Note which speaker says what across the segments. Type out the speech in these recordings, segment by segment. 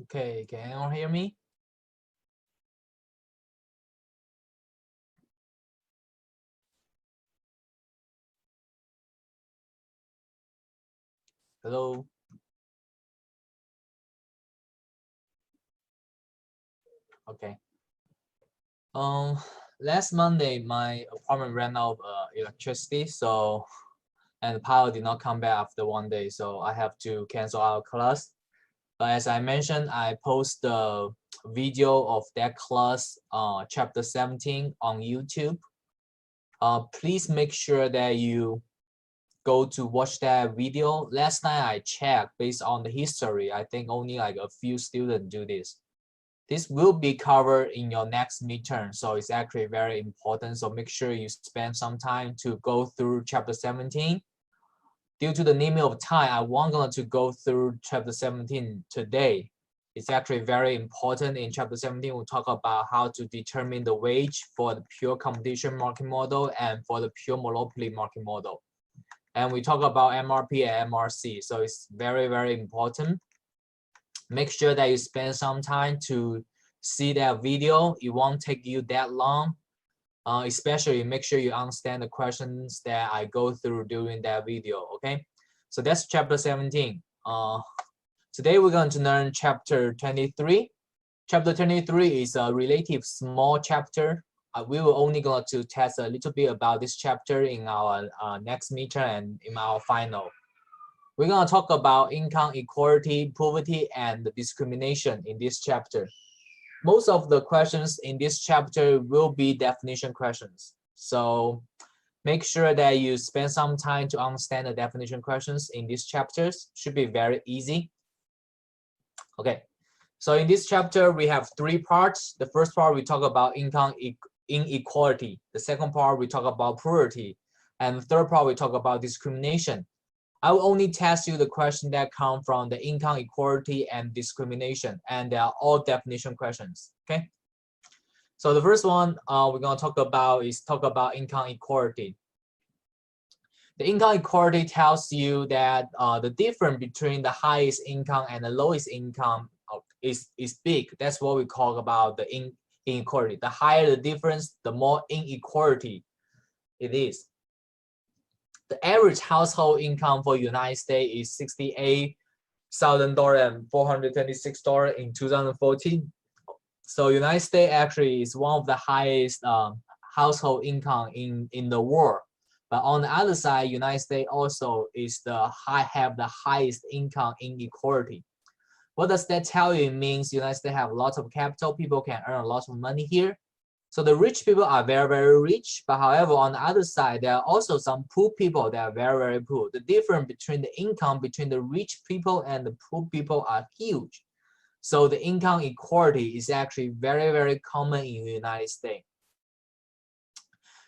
Speaker 1: Okay, can anyone hear me? Hello. Okay. Last Monday my apartment ran out of electricity, so and the power did not come back after one day, so I have to cancel our class. But as I mentioned, I post the video of that class, chapter 17 on YouTube. Please make sure that you go to watch that video. Last night I checked based on the history. I think only like a few students do this. This will be covered in your next midterm, so it's actually very important. So make sure you spend some time to go through chapter 17. Due to the limit of time, I won't going to go through chapter 17 today. It's actually very important. In chapter 17, we'll talk about how to determine the wage for the pure competition market model and for the pure monopoly market model. And we talk about MRP and MRC, so it's very, very important. Make sure that you spend some time to see that video. It won't take you that long. Especially make sure you understand the questions that I go through during that video, okay? So that's chapter 17. Today we're going to learn chapter 23. Chapter 23 is a relative small chapter. We will only going to test a little bit about this chapter in our next midterm and in our final. We're going to talk about income equality, poverty, and discrimination in this chapter. Most of the questions in this chapter will be definition questions. So make sure that you spend some time to understand the definition questions in these chapters. Should be very easy. Okay, so in this chapter, we have three parts. The first part, we talk about income inequality. The second part, we talk about poverty. And the third part, we talk about discrimination. I will only test you the question that come from the income equality and discrimination, and they are all definition questions, okay? So the first one we're gonna talk about is income equality. The income equality tells you that the difference between the highest income and the lowest income is big. That's what we call about the inequality. The higher the difference, the more inequality it is. The average household income for United States is $68,426 in 2014. So United States actually is one of the highest household income in the world. But on the other side, United States also is have the highest income inequality. What does that tell you? It means United States have lots of capital. People can earn a lot of money here. So the rich people are very, very rich, but however, on the other side, there are also some poor people that are very, very poor. The difference between the income between the rich people and the poor people are huge. So the income equality is actually very, very common in the United States.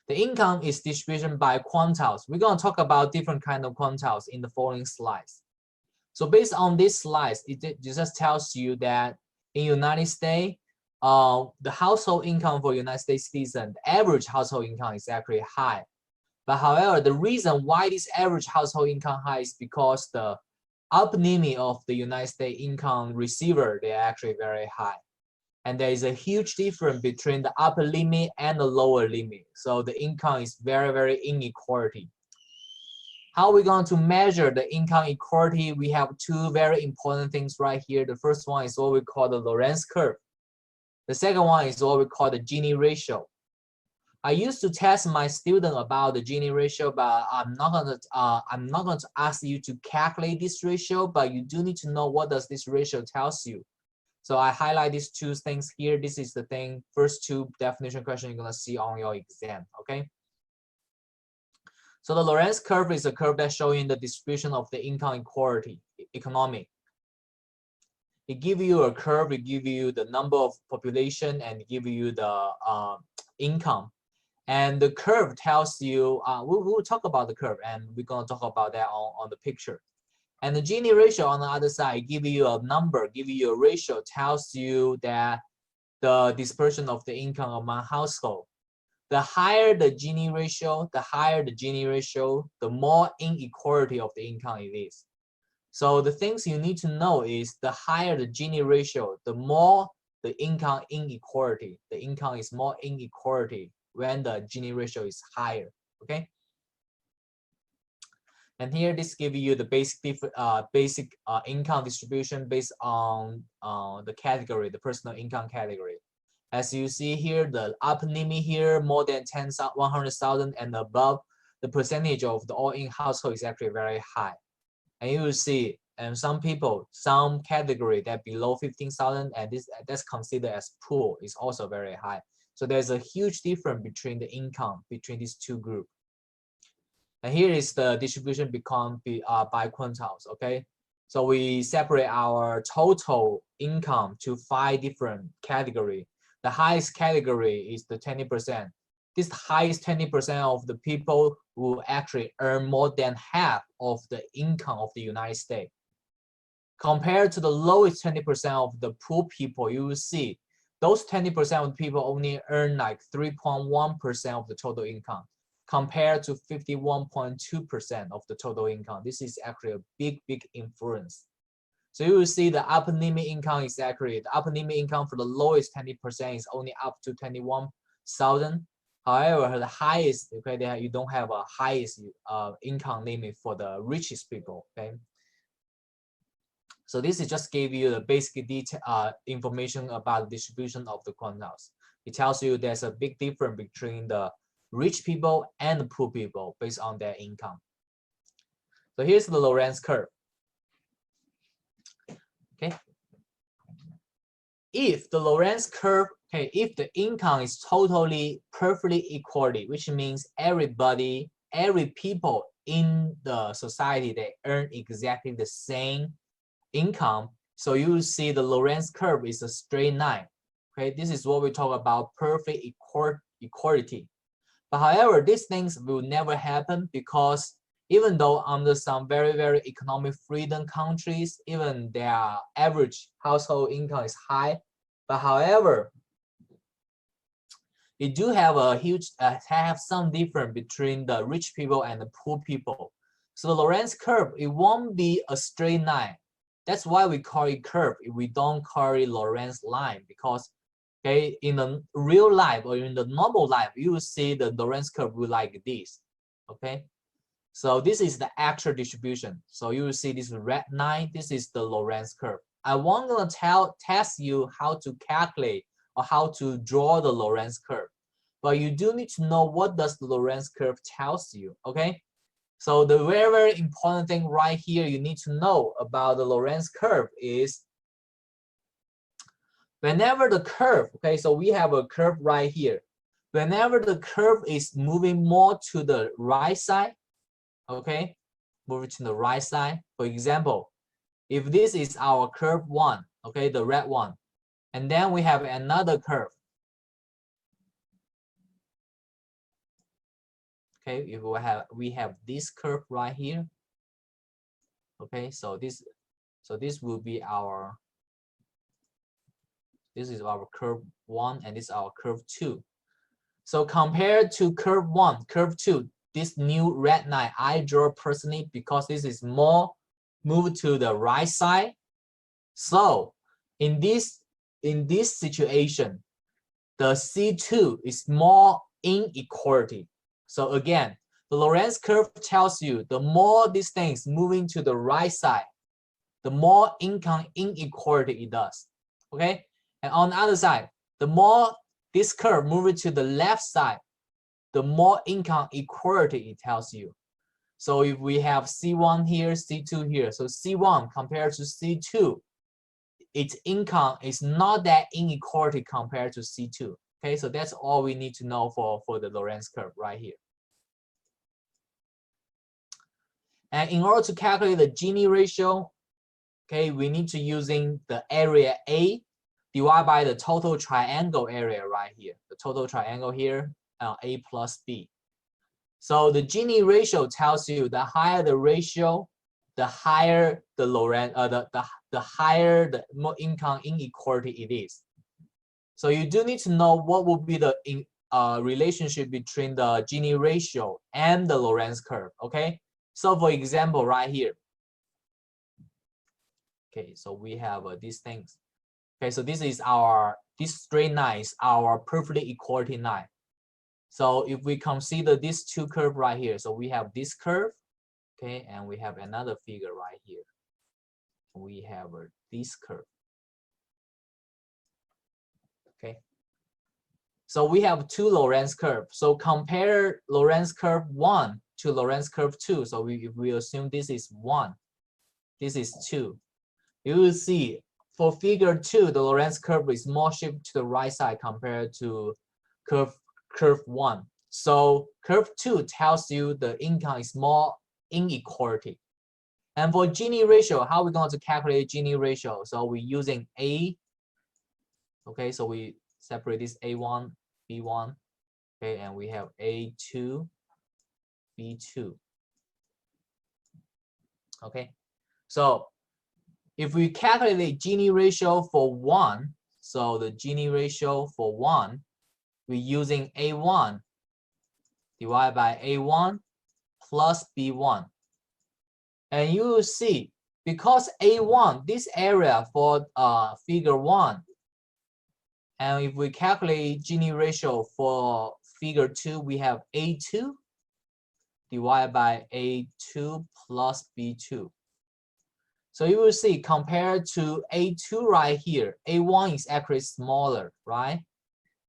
Speaker 1: The income is distribution by quantiles. We're going to talk about different kind of quantiles in the following slides. So based on these slides, it just tells you that in United States, the household income for United States citizens, the average household income is actually high. But however, the reason why this average household income high is because the upper limit of the United States income receiver, they are actually very high. And there is a huge difference between the upper limit and the lower limit. So the income is very, very inequality. How are we going to measure the income equality? We have two very important things right here. The first one is what we call the Lorenz curve. The second one is what we call the Gini ratio. I used to test my student about the Gini ratio, but I'm not going to ask you to calculate this ratio, but you do need to know what does this ratio tells you. So I highlight these two things here. This is the first two definition questions you're going to see on your exam, okay? So the Lorenz curve is a curve that's showing the distribution of the income equality, economic. It gives you a curve, it gives you the number of population and give you the income. And the curve tells you, we'll talk about the curve and we're going to talk about that on the picture. And the Gini ratio on the other side give you a number, give you a ratio, tells you that the dispersion of the income among household. The higher the Gini ratio, the more inequality of the income it is. So the things you need to know is the higher the Gini ratio, the more the income inequality. The income is more inequality when the Gini ratio is higher. Okay. And here this gives you the basic income distribution based on the category, the personal income category. As you see here, the upper limit here more than 100,000 and above, the percentage of the all-in household is actually very high. And you will see, and some people, some category that below 15,000 and that's considered as poor is also very high. So there's a huge difference between the income between these two groups. And here is the distribution by quintiles, okay? So we separate our total income to 5 different categories. The highest category is the 20%. This highest 20% of the people will actually earn more than half of the income of the United States. Compared to the lowest 20% of the poor people, you will see those 20% of the people only earn like 3.1% of the total income, compared to 51.2% of the total income. This is actually a big influence. So you will see the upper limit income is actually, the upper limit income for the lowest 20% is only up to 21,000. However, the highest, okay, you don't have a highest income limit for the richest people, okay? So this is just gave you the basic detail information about the distribution of the quantiles. It tells you there's a big difference between the rich people and the poor people based on their income. So here's the Lorenz curve. Okay. If the Lorenz curve, okay, if the income is totally perfectly equality, which means every people in the society, they earn exactly the same income. So you will see the Lorenz curve is a straight line. Okay, this is what we talk about perfect equality. But however, these things will never happen because even though under some very economic freedom countries, even their average household income is high, but however, they do have a huge have some difference between the rich people and the poor people. So the Lorenz curve, it won't be a straight line. That's why we call it curve. We don't call it Lorenz line, because okay, in the real life or in the normal life, you will see the Lorenz curve will like this. Okay, so this is the actual distribution. So you will see this red line. This is the Lorenz curve. I won't gonna test you how to calculate or how to draw the Lorenz curve, but you do need to know what does the Lorenz curve tells you. Okay. So the very important thing right here you need to know about the Lorenz curve is whenever the curve, okay, so we have a curve right here. Whenever the curve is moving more to the right side, okay, moving to the right side. For example, if this is our curve 1, okay, the red one, and then we have another curve. Okay, if we have this curve right here. Okay, so this will be our, this is our curve 1 and this is our curve 2. So compared to curve 1, curve 2, this new red line I draw personally because this is more moved to the right side. So in this situation, the C2 is more inequality. So again, the Lorenz curve tells you the more these things moving to the right side, the more income inequality it does. Okay, and on the other side, the more this curve moving to the left side, the more income equality it tells you. So if we have C1 here, C2 here, so C1 compared to C2, its income is not that inequality compared to C2. Okay, so that's all we need to know for the Lorenz curve right here. And in order to calculate the Gini ratio, okay, we need to using the area A divided by the total triangle area right here. The total triangle here, A plus B. So the Gini ratio tells you the higher the ratio, the higher the Lorenz, the higher the more income inequality it is. So you do need to know what will be the relationship between the Gini ratio and the Lorenz curve. Okay. So for example, right here, Okay, so we have these things. Okay, so this straight line is our perfectly equality line. So if we consider these two curves right here, so we have this curve, okay, and we have another figure right here. We have this curve. Okay. So we have two Lorentz curves. So compare Lorentz curve 1 to Lorentz curve 2. So if we assume this is 1, this is 2. You will see for figure 2, the Lorentz curve is more shifted to the right side compared to curve 1. So curve 2 tells you the income is more inequality. And for Gini ratio, how are we going to calculate Gini ratio? So we're using A. Okay, so we separate this A1, B1. Okay, and we have A2, B2. Okay, so if we calculate the Gini ratio for 1, so the Gini ratio for 1, we're using A1 divided by A1 plus B1. And you will see, because A1, this area for figure 1, and if we calculate Gini ratio for figure 2, we have A2 divided by A2 plus B2. So you will see, compared to A2 right here, A1 is actually smaller, right?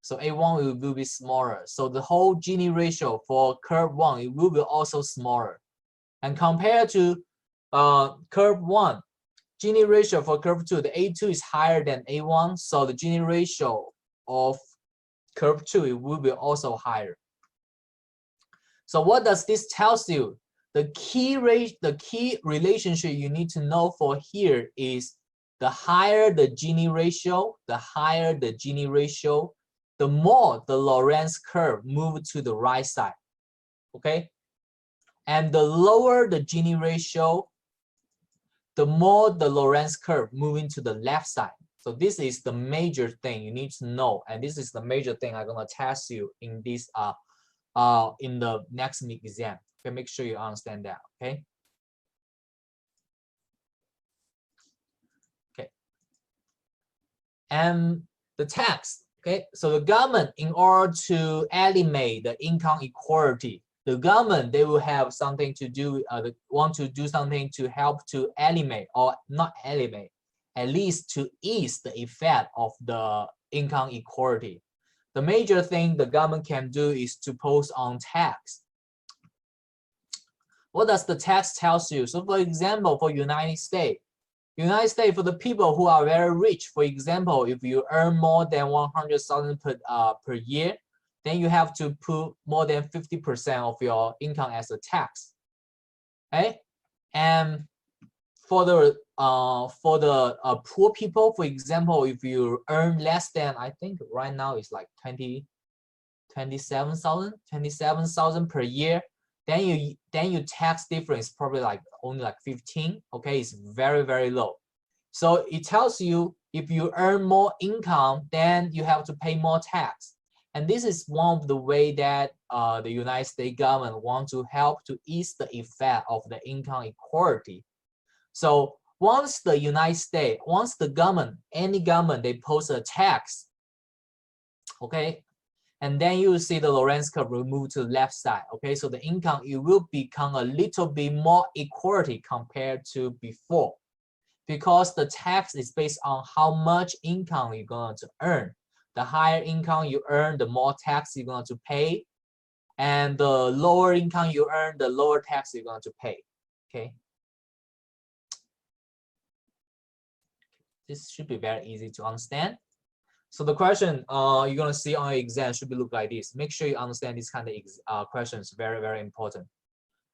Speaker 1: So A1 will be smaller. So the whole Gini ratio for curve 1, it will be also smaller. And compared to curve 1, Gini ratio for curve 2, the A2 is higher than A1, so the Gini ratio of curve 2 it will be also higher. So what does this tell you? The key relationship you need to know for here is the higher the Gini ratio, the more the Lorentz curve moves to the right side. Okay? And the lower the Gini ratio, the more the Lorentz curve moving to the left side. So this is the major thing you need to know, and this is the major thing I'm gonna test you in this in the next exam. Okay, make sure you understand that. Okay. Okay. And the tax. Okay, so the government, in order to eliminate the income equality, the government, they will have something to do, want to do something to help to eliminate, or not eliminate, at least to ease the effect of the income equality. The major thing the government can do is to post on tax. What does the tax tell you? So for example, for United States, for the people who are very rich, for example, if you earn more than 100,000 per year, then you have to put more than 50% of your income as a tax. Okay, and for the poor people, for example, if you earn less than, I think right now it's like 27,000 per year, then you tax difference probably like only like 15. Okay, it's very, very low. So it tells you if you earn more income, then you have to pay more tax. And this is one of the way that the United States government wants to help to ease the effect of the income equality. So once the United States, the government, any government, they post a tax, okay, and then you will see the Lorentz curve will move to the left side. Okay, so the income, it will become a little bit more equality compared to before, because the tax is based on how much income you're going to earn. The higher income you earn, the more tax you're going to pay, and the lower income you earn, the lower tax you're going to pay. Okay, this should be very easy to understand. So the question you're gonna see on your exam should be look like this. Make sure you understand this kind of questions. Very, very important.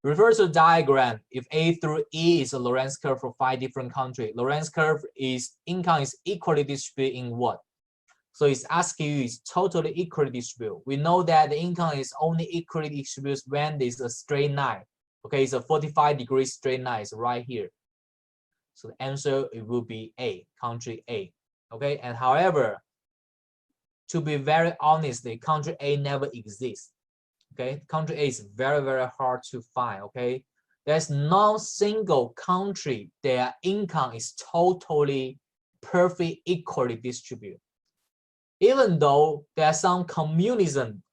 Speaker 1: Refer to diagram. If A through E is a Lorentz curve for 5 different countries, Lorentz curve is income is equally distributed in what? So it's asking you is totally equally distributed. We know that the income is only equally distributed when there's a straight line. Okay, it's a 45-degree straight line. It's right here. So the answer, it will be A, country A. Okay, and however, to be very honest, the country A never exists. Okay, country A is very, very hard to find. Okay, there's no single country their income is totally perfect equally distributed. Even though there are some communism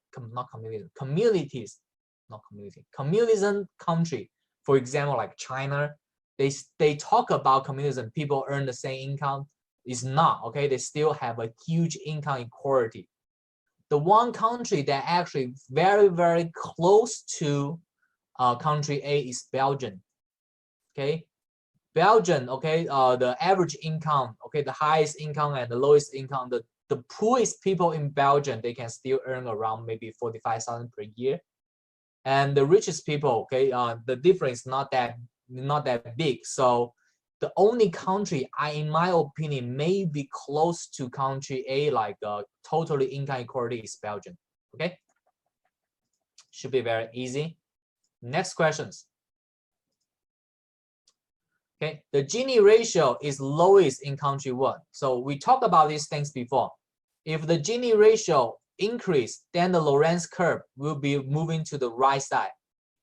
Speaker 1: country, for example, like China, they talk about communism, people earn the same income. It's not, okay? They still have a huge income inequality. The one country that actually very, very close to country A is Belgium, okay? Belgium, okay, the average income, okay, the highest income and the lowest income, the poorest people in Belgium, they can still earn around maybe 45,000 per year. And the richest people, okay, the difference not that big. So the only country in my opinion, may be close to country A, like totally income equality is Belgium. Okay, should be very easy. Next questions. Okay, the Gini ratio is lowest in country 1. So we talked about these things before. If the Gini ratio increase, then the Lorenz curve will be moving to the right side.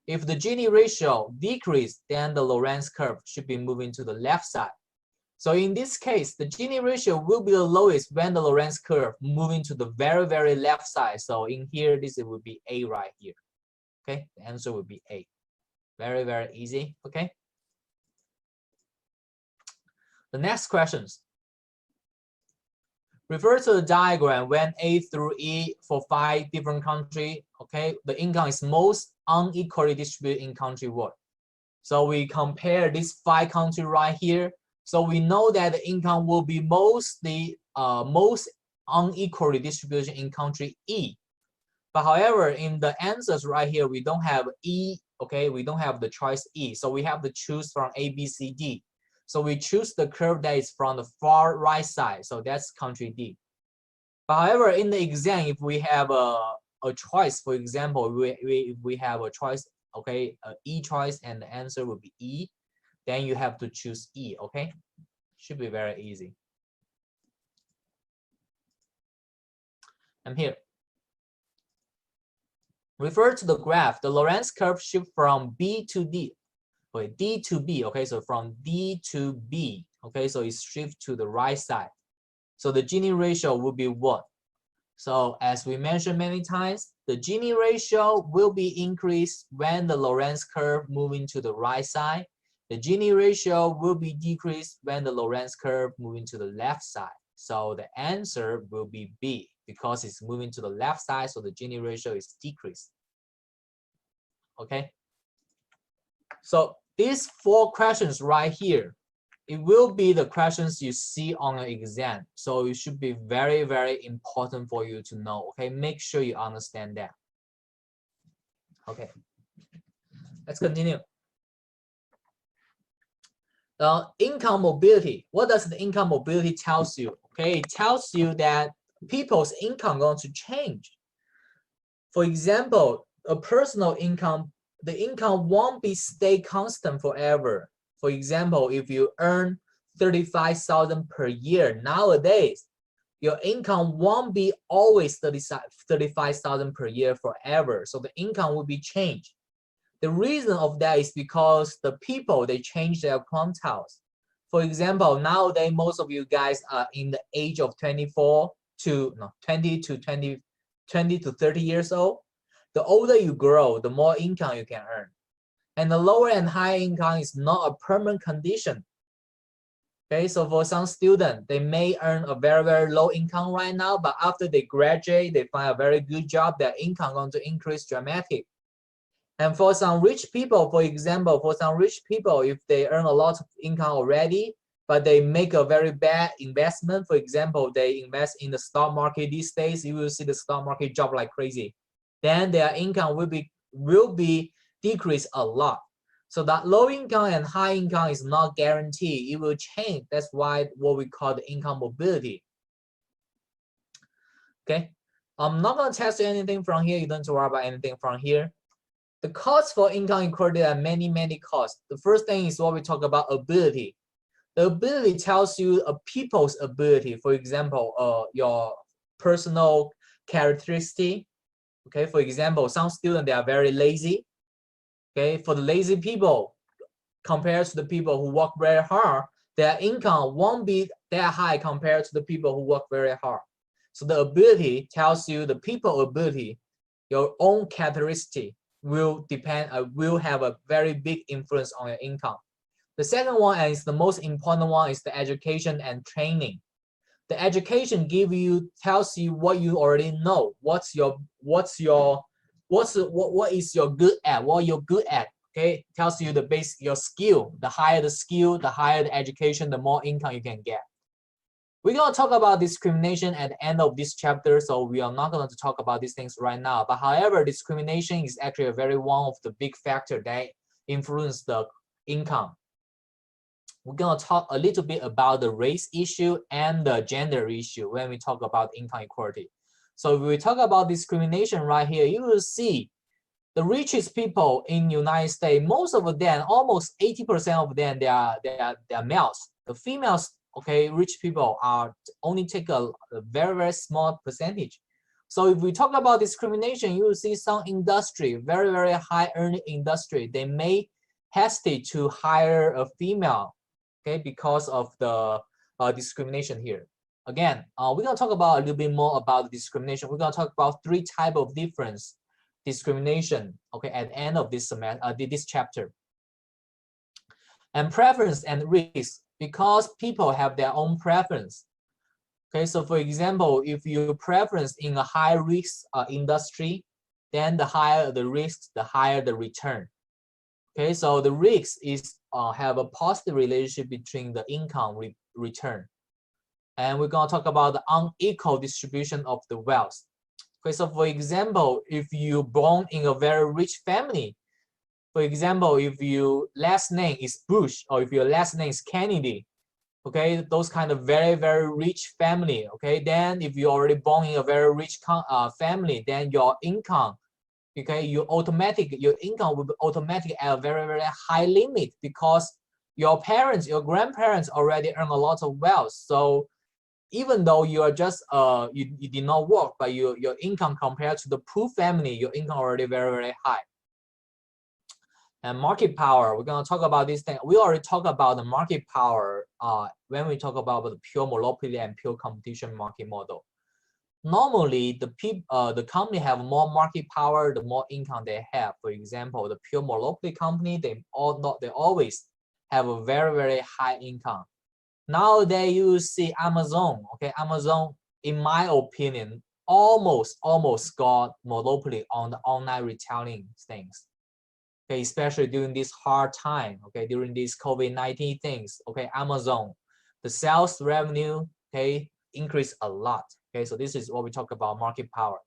Speaker 1: If the Gini ratio decrease, then the Lorenz curve should be moving to the left side. So in this case, the Gini ratio will be the lowest when the Lorenz curve moving to the very, very left side. So in here, this would be A right here. Okay, the answer would be A. Very, very easy. Okay. The next questions. Refer to the diagram when A through E for 5 different countries. Okay, the income is most unequally distributed in country 1. So we compare these 5 countries right here. So we know that the income will be most unequally distributed in country E. But however, in the answers right here, we don't have E. Okay, we don't have the choice E. So we have to choose from A, B, C, D. So we choose the curve that is from the far right side. So that's country D. But however, in the exam, if we have a choice, for example, we have a choice, okay, E choice, and the answer will be E, then you have to choose E, okay? Should be very easy. And here, refer to the graph. The Lorenz curve shift from B to D. Okay, D to B, okay, so from D to B, okay, so it's shift to the right side. So the Gini ratio will be 1. So as we mentioned many times, the Gini ratio will be increased when the Lorenz curve moving to the right side. The Gini ratio will be decreased when the Lorenz curve moving to the left side. So the answer will be B because it's moving to the left side, so the Gini ratio is decreased. Okay. So these 4 questions right here, it will be the questions you see on an exam. So it should be very, very important for you to know. Okay, make sure you understand that. Okay, let's continue. Income mobility. What does the income mobility tells you? Okay, it tells you that people's income going to change. For example, a personal income, the income won't be stay constant forever. For example, if you earn 35,000 per year nowadays, your income won't be always 35,000 per year forever. So the income will be changed. The reason of that is because the people, they change their quantiles. For example, nowadays, most of you guys are in the age of 20 to 30 years old. The older you grow, the more income you can earn. And the lower and higher income is not a permanent condition. Okay, so for some students, they may earn a very, very low income right now, but after they graduate, they find a very good job, their income going to increase dramatically. And for some rich people, for example, if they earn a lot of income already, but they make a very bad investment, for example, they invest in the stock market these days, you will see the stock market drop like crazy. Then their income will be decreased a lot. So that low income and high income is not guaranteed. It will change. That's why what we call the income mobility. Okay, I'm not going to test anything from here. You don't have to worry about anything from here. The cost for income inequality are many, many costs. The first thing is what we talk about ability. The ability tells you a people's ability. For example, your personal characteristic. Okay, for example, some students, they are very lazy. Okay, for the lazy people, compared to the people who work very hard, their income won't be that high compared to the people who work very hard. So the ability tells you the people ability, your own characteristic will depend, will have a very big influence on your income. The second one, and it's the most important one, is the education and training. The education tells you what you already know. What is your good at? What you're good at. Okay, tells you the basic your skill. The higher the skill, the higher the education, the more income you can get. We're gonna talk about discrimination at the end of this chapter, so we are not going to talk about these things right now. But however, discrimination is actually a very one of the big factor that influence the income. We're gonna talk a little bit about the race issue and the gender issue when we talk about income equality. So if we talk about discrimination right here, you will see the richest people in the United States, most of them, almost 80% of them, they are males. The females, okay, rich people are only take a very, very small percentage. So if we talk about discrimination, you will see some industry, very, very high earning industry, they may hesitate to hire a female, okay, because of the discrimination here. Again, we're gonna talk about a little bit more about discrimination. We're gonna talk about 3 types of difference discrimination, okay, at the end of this semester, this chapter. And preference and risk, because people have their own preference. Okay, so for example, if you preference in a high risk industry, then the higher the risk, the higher the return. Okay, so the risk is have a positive relationship between the income return. And we're gonna talk about the unequal distribution of the wealth. Okay, so for example, if you born in a very rich family, for example, if your last name is Bush or if your last name is Kennedy, okay, those kind of very, very rich family, okay, then if you're already born in a very rich family, then your income, okay, your income will be automatic at a very, very high limit because your parents, your grandparents already earn a lot of wealth. So even though you are just you did not work, but your income compared to the poor family, your income already very, very high. And market power, we're going to talk about this thing. We already talked about the market power when we talk about the pure monopoly and pure competition market model. Normally, the company have more market power, the more income they have. For example, the pure monopoly company, they always have a very, very high income. Nowadays, you see Amazon. Okay, Amazon, in my opinion, almost got monopoly on the online retailing things. Okay, especially during this hard time. Okay, during these COVID-19 things. Okay, Amazon, the sales revenue, okay, increased a lot. Okay, so this is what we talk about market power.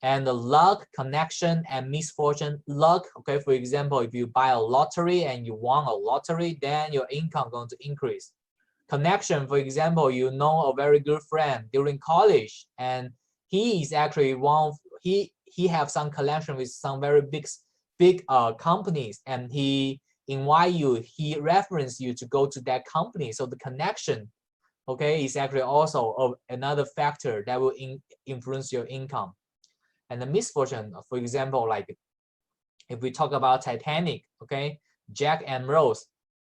Speaker 1: And the luck, connection, and misfortune. Luck, okay, for example, if you buy a lottery and you won a lottery, then your income going to increase. Connection, for example, you know a very good friend during college, and he is actually he have some connection with some very big companies, and he invite you, he reference you to go to that company. So the connection, okay, is actually also another factor that will influence your income. And the misfortune, for example, like if we talk about Titanic, okay, Jack and Rose,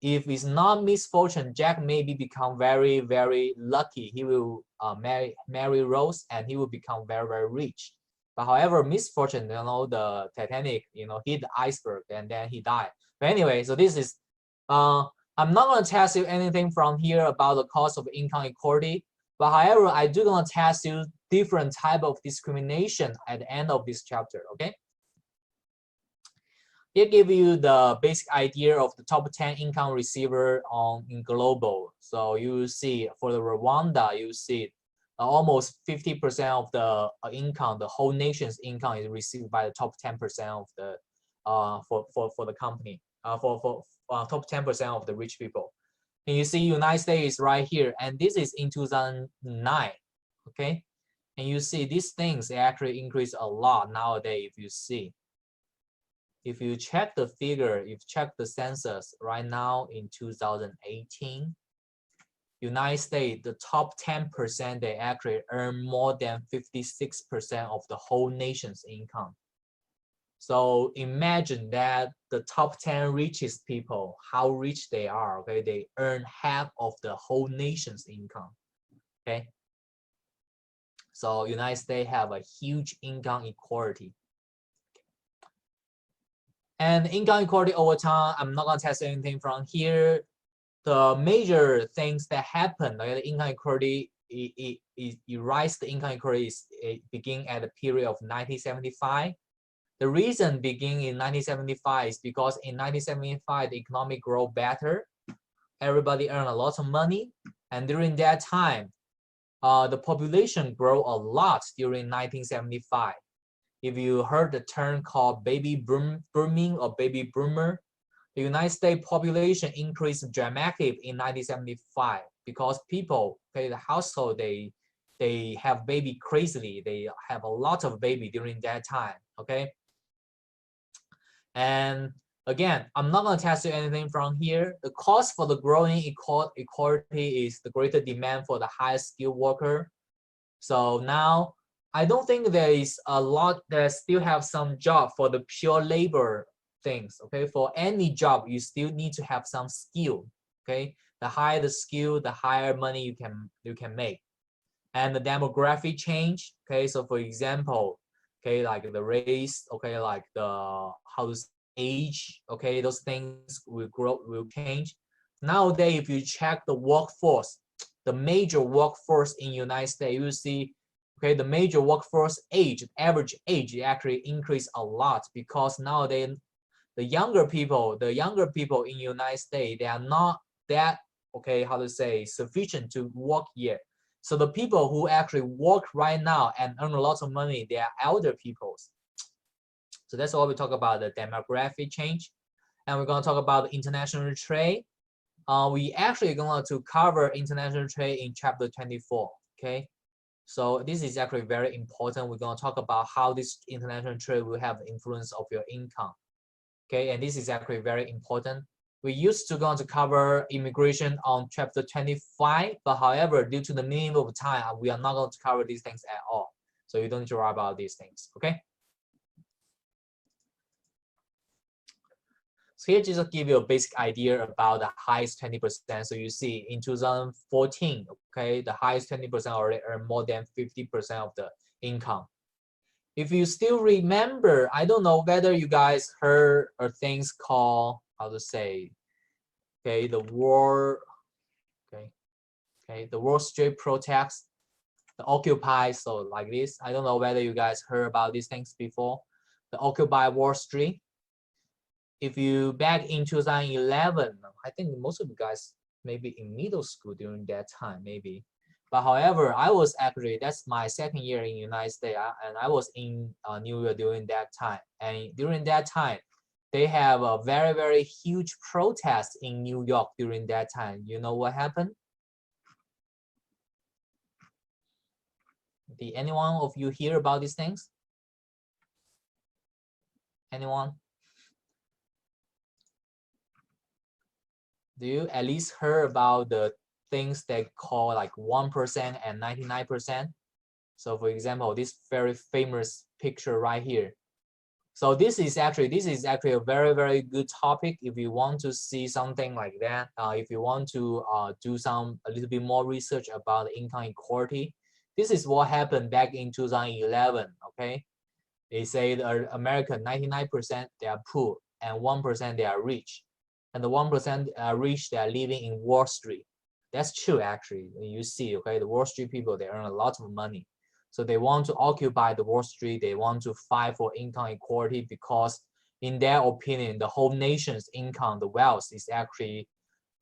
Speaker 1: if it's not misfortune, Jack maybe become very, very lucky. He will marry Rose and he will become very, very rich. But however, misfortune, you know, the Titanic, you know, hit the iceberg and then he died. But anyway, so this is, I'm not going to test you anything from here about the cost of income equality. But however, I do going to test you different type of discrimination at the end of this chapter, okay? Here give you the basic idea of the top 10 income receiver in global. So you see for the Rwanda, you see almost 50% of the income, the whole nation's income is received by the top 10% of the for the company, for top 10% of the rich people. And you see United States right here, and this is in 2009, okay? And you see these things actually increase a lot nowadays. If you check the figure, if you check the census right now in 2018, United States, the top 10%, they actually earn more than 56% of the whole nation's income. So imagine that the top 10 richest people, how rich they are, okay? They earn half of the whole nation's income, okay? So United States have a huge income equality. And income equality over time, I'm not gonna test anything from here. The major things that happen, like the income equality, it rise the income equality is begin at the period of 1975. The reason begin in 1975 is because in 1975 the economic growth better, everybody earn a lot of money, and during that time, the population grow a lot during 1975. If you heard the term called baby booming or baby boomer, the United States population increased dramatically in 1975 because people, okay, the household, they have baby crazily. They have a lot of baby during that time, okay? And again, I'm not going to test you anything from here. The cause for the growing equality is the greater demand for the highest skilled worker. So now, I don't think there is a lot that still have some job for the pure labor things, okay? For any job, you still need to have some skill, okay? The higher the skill, the higher money you can make. And the demographic change, okay? So for example, okay, like the race, okay, like the house age, okay, those things will change. Nowadays, if you check the workforce, the major workforce in United States, you will see, okay, the major workforce age, average age actually increased a lot because nowadays the younger people in United States, they are not that, okay, how to say, sufficient to work yet. So the people who actually work right now and earn a lot of money, they are elder peoples. So that's all we talk about the demographic change. And we're going to talk about international trade. We actually going to cover international trade in chapter 24, okay? So this is actually very important. We're going to talk about how this international trade will have influence of your income, okay? And this is actually very important. We used to going to cover immigration on chapter 25, but however, due to the minimum of time, we are not going to cover these things at all. So you don't need to worry about these things, okay? So here just to give you a basic idea about the highest 20%. So you see in 2014, okay, the highest 20% already earn more than 50% of the income. If you still remember, I don't know whether you guys heard of things called, how to say, okay, the war, okay, the Wall Street protest, the Occupy, so like this. I don't know whether you guys heard about these things before. The Occupy Wall Street. If you back in 2011, I think most of you guys maybe in middle school during that time, maybe. But however, I was actually, that's my second year in United States, and I was in New York during that time. And during that time, they have a very, very huge protest in New York during that time. You know what happened? Did anyone of you hear about these things? Anyone? Do you at least heard about the things they call like 1% and 99%? So for example, this very famous picture right here. So this is actually a very, very good topic if you want to see something like that. If you want to do a little bit more research about income equality, this is what happened back in 2011. Okay, they say the American 99% they are poor and 1% they are rich, and the 1% are rich, they are living in Wall Street. That's true actually. You see, okay, the Wall Street people, they earn a lot of money. So they want to occupy the Wall Street. They want to fight for income equality because in their opinion, the whole nation's income, the wealth is actually,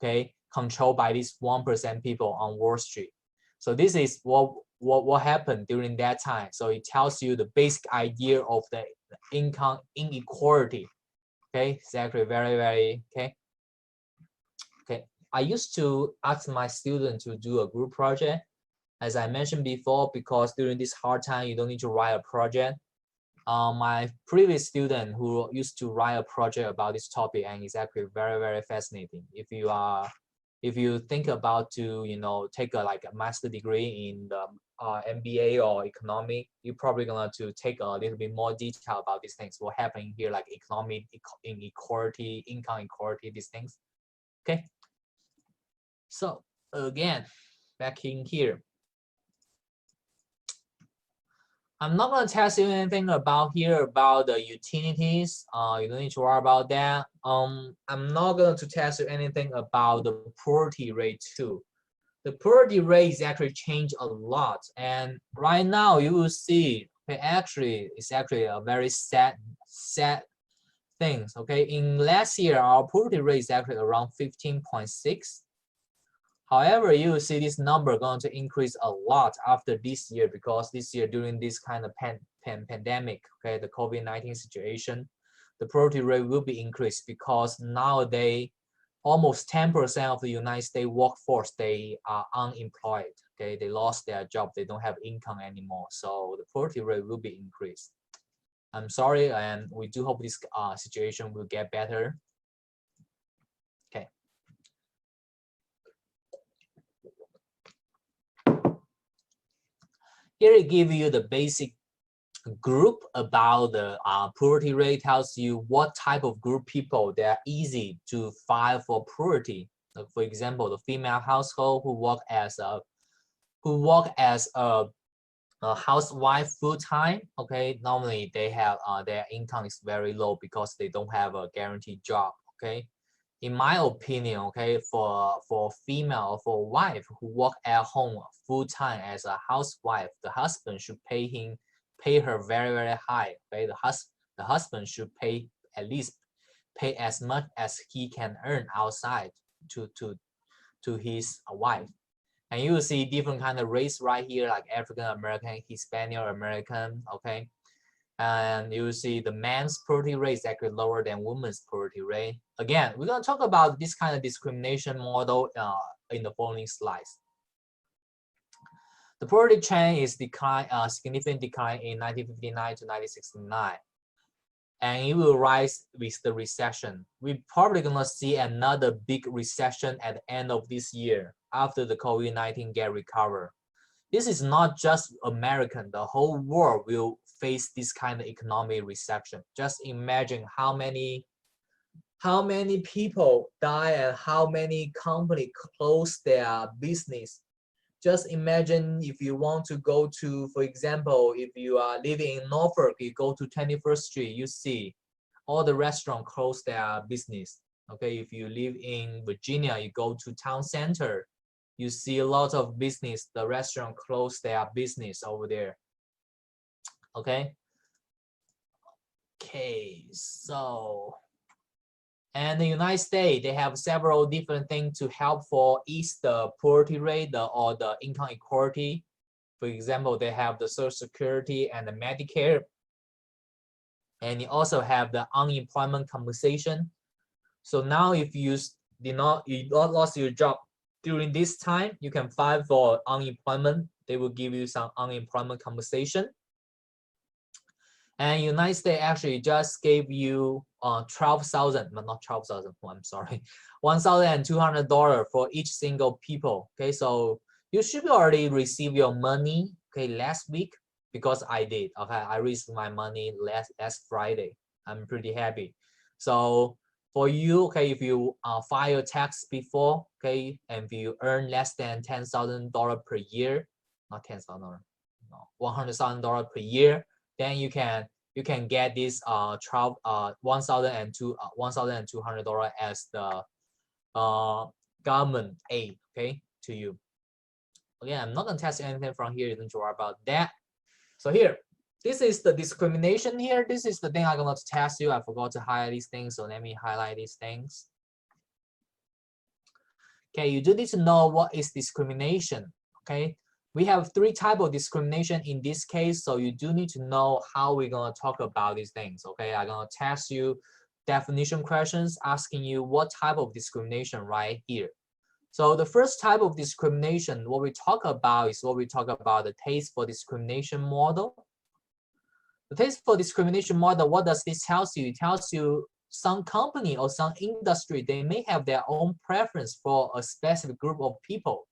Speaker 1: okay, controlled by these 1% people on Wall Street. So this is what happened during that time. So it tells you the basic idea of the income inequality. Okay, it's actually very, very, okay. I used to ask my students to do a group project. As I mentioned before, because during this hard time, you don't need to write a project. My previous student who used to write a project about this topic, and it's actually very, very fascinating. If you are if you think about to, take like a master degree in the MBA or economic, you're probably gonna to take a little bit more detail about these things. What happening here, like economic inequality, income equality, these things. Okay. So again, back in here. I'm not going to test you anything about here about the utilities. You don't need to worry about that. I'm not going to test you anything about the poverty rate too. The poverty rate is actually changed a lot, and right now you will see, okay, actually it's actually a very sad thing. Okay, in last year our poverty rate is actually around 15.6. However, you will see this number going to increase a lot after this year, because this year during this kind of pandemic, okay, the COVID-19 situation, the poverty rate will be increased because nowadays almost 10% of the United States workforce, they are unemployed. Okay, they lost their job, they don't have income anymore. So the poverty rate will be increased. I'm sorry, and we do hope this situation will get better. Okay. Here it gives you the basic group about the poverty rate, tells you what type of group people that are easy to file for poverty. So for example, the female household who work as a housewife full time. Okay, normally they have their income is very low because they don't have a guaranteed job. Okay, in my opinion, okay, for female, for wife who work at home full time as a housewife, the husband should pay her very, very high. Okay, the husband should pay at least pay as much as he can earn outside to his wife. And you will see different kind of race right here, like African American, Hispanic American. Okay, and you will see the man's poverty rate is actually lower than women's poverty rate. Again, we're going to talk about this kind of discrimination model in the following slides. The poverty trend is significant decline in 1959 to 1969, and it will rise with the recession. We're probably going to see another big recession at the end of this year after the COVID-19 get recovered. This is not just American, the whole world will face this kind of economic recession. Just imagine how many people die and how many companies close their business. Just imagine if you want to go to, for example, if you are living in Norfolk, you go to 21st Street, you see all the restaurants close their business. Okay, if you live in Virginia, you go to town center, you see a lot of business, the restaurant close their business over there. Okay. Okay, so, and the United States, they have several different things to help for ease the poverty rate or the income equality. For example, they have the Social Security and the Medicare. And you also have the unemployment compensation. So now if you lost your job during this time, you can file for unemployment. They will give you some unemployment compensation. And United States actually just gave you 12,000, but not 12,000. I'm sorry, $1,200 for each single people. Okay, so you should already receive your money. Okay, last week, because I did. Okay, I received my money last Friday. I'm pretty happy. So for you, okay, if you file your tax before, okay, and if you earn less than $10,000 per year, not $10,000, no, $100,000 per year, then you can get this $1,200 as the government aid, okay, to you. Again, I'm not gonna test anything from here. You don't worry about that. So here, this is the discrimination here. This is the thing I'm gonna test you. I forgot to highlight these things, so let me highlight these things. Okay, you do need to know what is discrimination. Okay. We have 3 types of discrimination in this case, so you do need to know how we're going to talk about these things. Okay, I'm going to test you definition questions asking you what type of discrimination right here. So the first type of discrimination, what we talk about is what we talk about the taste for discrimination model. The taste for discrimination model, what does this tell you? It tells you some company or some industry, they may have their own preference for a specific group of people.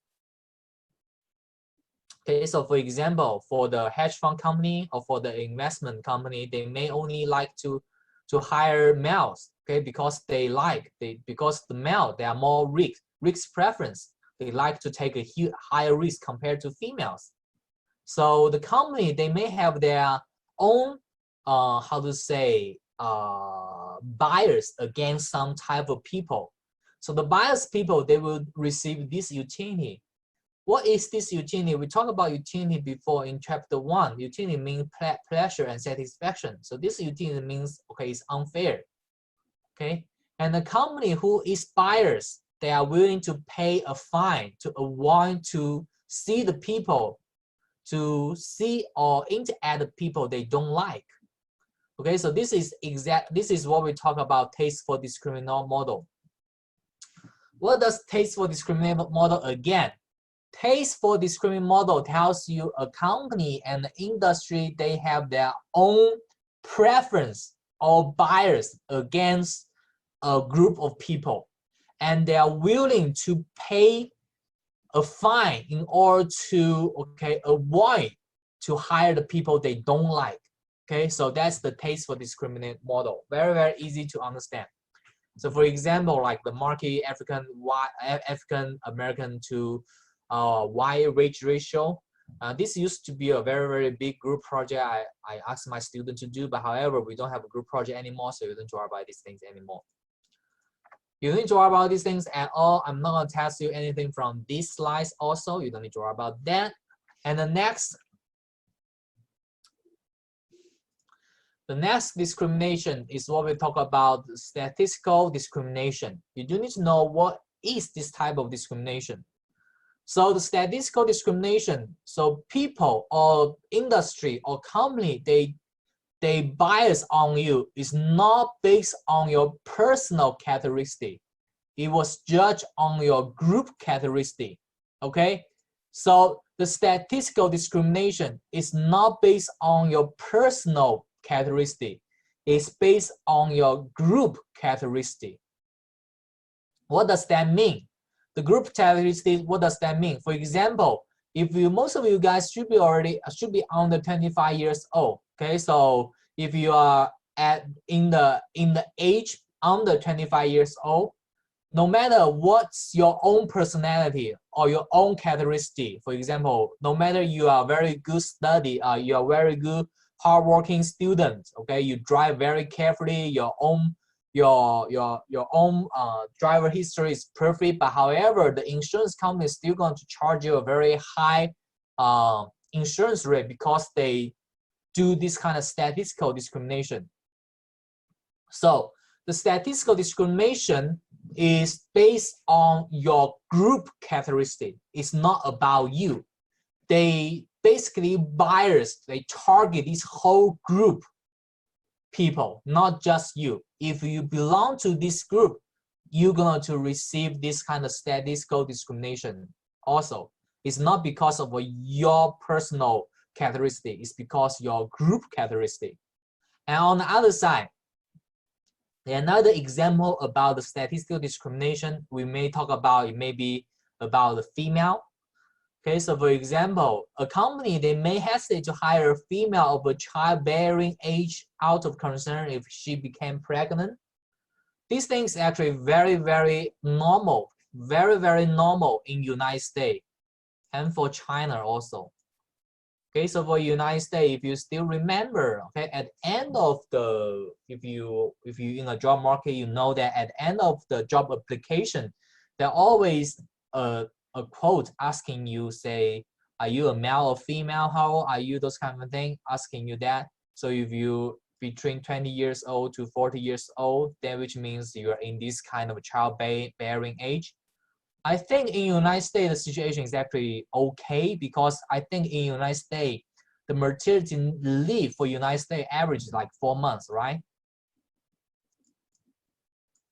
Speaker 1: Okay, so for example, for the hedge fund company or for the investment company, they may only like to hire males, okay, because because the male, they are more risk preference. They like to take a higher risk compared to females. So the company, they may have their own, how to say, bias against some type of people. So the biased people, they will receive this utility. What is this utility? We talked about utility before in chapter 1. Utility means pleasure and satisfaction. So this utility means, okay, it's unfair. Okay, and the company who is biased, they are willing to pay a fine to avoid to see the people, to see or interact with people they don't like. Okay, so this is what we talk about taste for discriminant model. What does taste for discriminant model again? Taste for discriminant model tells you a company and the industry, they have their own preference or bias against a group of people, and they are willing to pay a fine in order to, okay, avoid to hire the people they don't like. Okay, so that's the taste for discriminant model. Very, very easy to understand. So for example, like the market African American to white wage ratio. This used to be a very, very big group project I asked my student to do, but however, we don't have a group project anymore, so you don't worry about these things anymore. You don't need to worry about these things at all. I'm not going to test you anything from these slides also. You don't need to worry about that. And the next discrimination is what we talk about, statistical discrimination. You do need to know what is this type of discrimination. So the statistical discrimination, so people or industry or company, they bias on you is not based on your personal characteristic. It was judged on your group characteristic. Okay, so the statistical discrimination is not based on your personal characteristic. It's based on your group characteristic. What does that mean? The group characteristic, what does that mean? For example, if most of you guys should be under 25 years old. Okay, so if you are in the age under 25 years old, no matter what's your own personality or your own characteristic, for example, no matter you are very good study, you are very good hardworking student, okay, you drive very carefully, your own driver history is perfect, but however, the insurance company is still going to charge you a very high insurance rate because they do this kind of statistical discrimination. So the statistical discrimination is based on your group characteristic. It's not about you. They basically bias, they target this whole group people, not just you. If you belong to this group, you're going to receive this kind of statistical discrimination also. It's not because of your personal characteristic, it's because your group characteristic. And on the other side, another example about the statistical discrimination we may talk about, it may be about the female. Okay, so for example, a company, they may hesitate to hire a female of a childbearing age out of concern if she became pregnant. These things actually very, very normal, very, very normal in United States and for China also. Okay, so for United States, if you still remember, okay, at the end of the, if you in a job market, you know that at the end of the job application, there always a quote asking you, say, are you a male or female? How old are you? Those kind of thing, asking you that. So if you between 20 years old to 40 years old, then which means you are in this kind of childbearing age. I think in United States, the situation is actually okay because I think in United States, the maternity leave for United States average is like 4 months, right?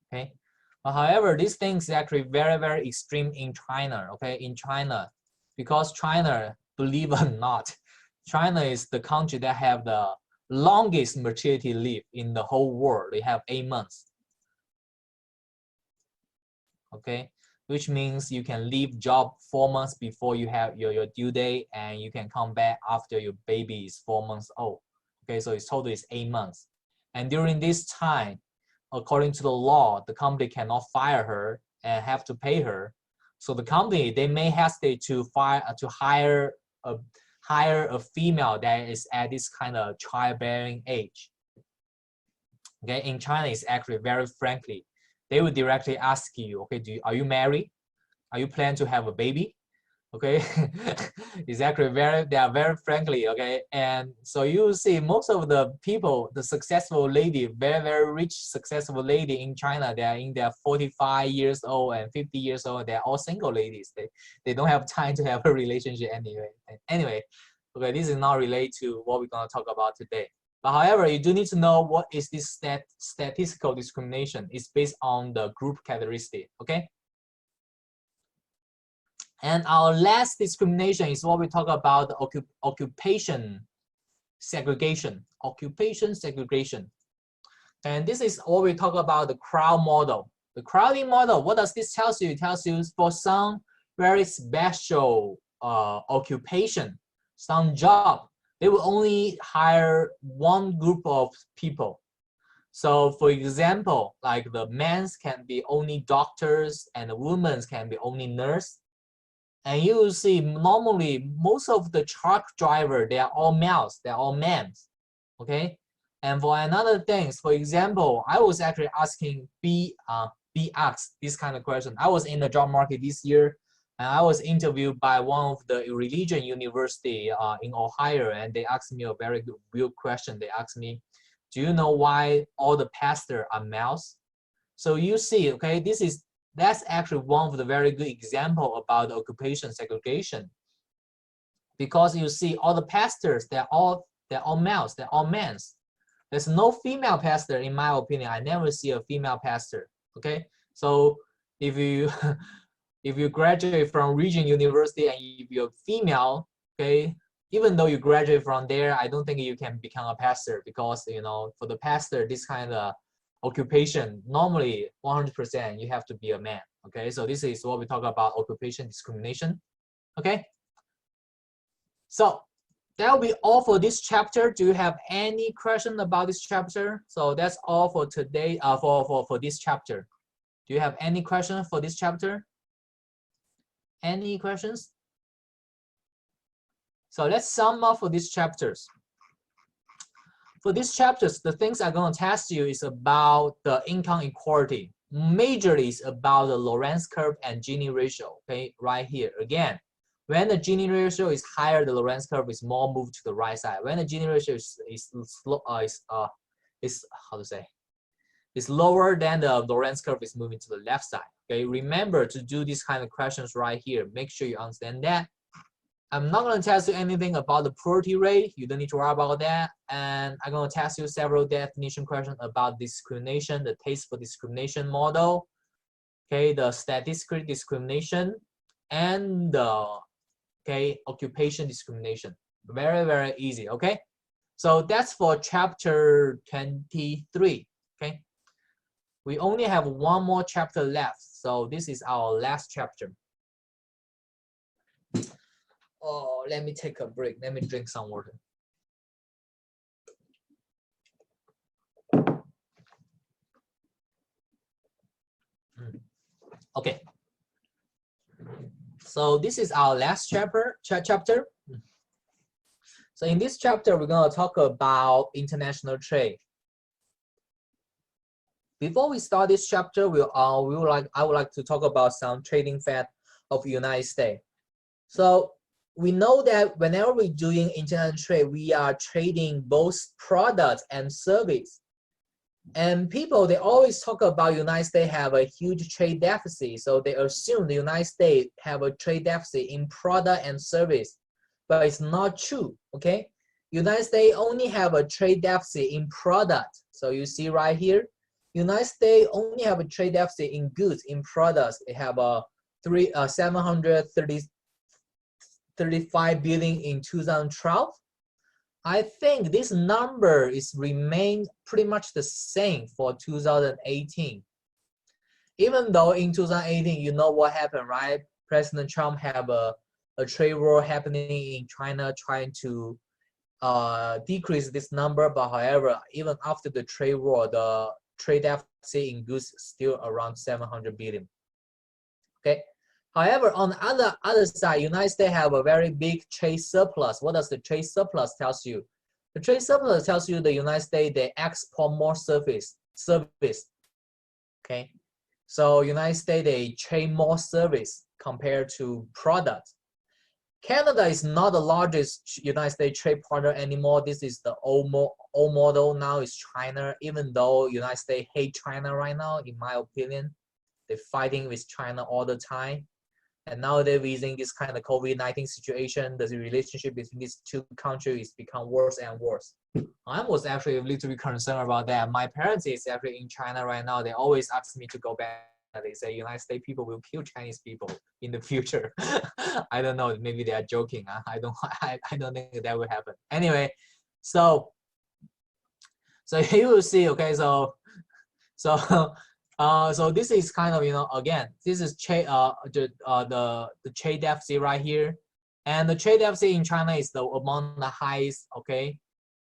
Speaker 1: Okay. But however, this thing is actually very, very extreme in China, okay? In China, because China, believe it or not, China is the country that have the longest maternity leave in the whole world. They have 8 months. okay? Which means you can leave job 4 months before you have your due date, and you can come back after your baby is 4 months old. Okay, so it's total is 8 months. And during this time, according to the law, the company cannot fire her and have to pay her. So the company, they may hesitate to hire a female that is at this kind of childbearing age. Okay, in China, it's actually very frankly, they would directly ask you, okay, are you married? Are you planning to have a baby? Okay, it's actually they are very friendly, okay? And so you see most of the people, the successful lady, very rich, successful lady in China, they are in their 45 years old and 50 years old. They're all single ladies. They don't have time to have a relationship anyway. Okay, this is not related to what we're gonna talk about today. But however, you do need to know what is this statistical discrimination. It's based on the group characteristic, okay? And our last discrimination is what we talk about, the occupation segregation. Occupation segregation. And this is what we talk about, the crowd model. The crowding model, what does this tell you? It tells you for some very special occupation, some job, they will only hire one group of people. So for example, like the men's can be only doctors and the women's can be only nurse. And you will see normally most of the truck driver, they are all males, they are all men, okay? And for another things, for example, I was actually asking be asked this kind of question. I was in the job market this year, and I was interviewed by one of the religion university in Ohio, and they asked me a very good real question. They asked me, do you know why all the pastors are males? So you see, okay, that's actually one of the very good example about occupation segregation. Because you see all the pastors, they're all males, they're all men. There's no female pastor in my opinion. I never see a female pastor. Okay, so if you if you graduate from region university and if you're female, okay, even though you graduate from there, I don't think you can become a pastor, because you know, for the pastor, this kind of occupation, normally 100% you have to be a man. Okay, so this is what we talk about, occupation discrimination. Okay, so that will be all for this chapter. Do you have any question about this chapter? So that's all for today, for this chapter. Do you have any questions for this chapter? Any questions? So let's sum up for these chapters. For these chapters, the things I'm going to test you is about the income inequality. Majorly is about the Lorenz curve and Gini ratio. Okay, right here again. When the Gini ratio is higher, the Lorenz curve is more moved to the right side. When the Gini ratio is lower, then the Lorenz curve is moving to the left side. Okay, remember to do these kind of questions right here. Make sure you understand that. I'm not going to test you anything about the poverty rate. You don't need to worry about that. And I'm going to test you several definition questions about discrimination, the taste for discrimination model, okay, the statistical discrimination, and the occupation discrimination. Very easy. Okay, so that's for chapter 23. Okay, we only have one more chapter left, so this is our last chapter. Oh, let me take a break. Let me drink some water. Okay. So this is our last chapter. So in this chapter, we're going to talk about international trade. Before we start this chapter, I would like to talk about some trading fact of the United States. So we know that whenever we're doing international trade, we are trading both products and service. And people, they always talk about United States have a huge trade deficit. So they assume the United States have a trade deficit in product and service, but it's not true, okay? United States only have a trade deficit in product. So you see right here, United States only have a trade deficit in goods, in products. They have a 735 billion in 2012. I think this number is remained pretty much the same for 2018. even though in 2018, you know what happened, right? President Trump have a trade war happening in China, trying to decrease this number. But however, even after the trade war, the trade deficit in goods is still around 700 billion. Okay. However, on the other side, United States have a very big trade surplus. What does the trade surplus tells you? The trade surplus tells you the United States, they export more service. Okay. So United States, they trade more service compared to products. Canada is not the largest United States trade partner anymore. This is the old model. Now it's China. Even though United States hate China right now, in my opinion, they're fighting with China all the time. And nowadays, using this kind of COVID-19 situation, the relationship between these two countries become worse and worse. I was actually a little bit concerned about that. My parents is actually in China right now. They always ask me to go back. They say United States people will kill Chinese people in the future. I don't know. Maybe they are joking. I don't think that will happen. Anyway, so you will see. Okay, so this is kind of, again, this is the trade deficit right here, and the trade deficit in China is among the highest. Okay,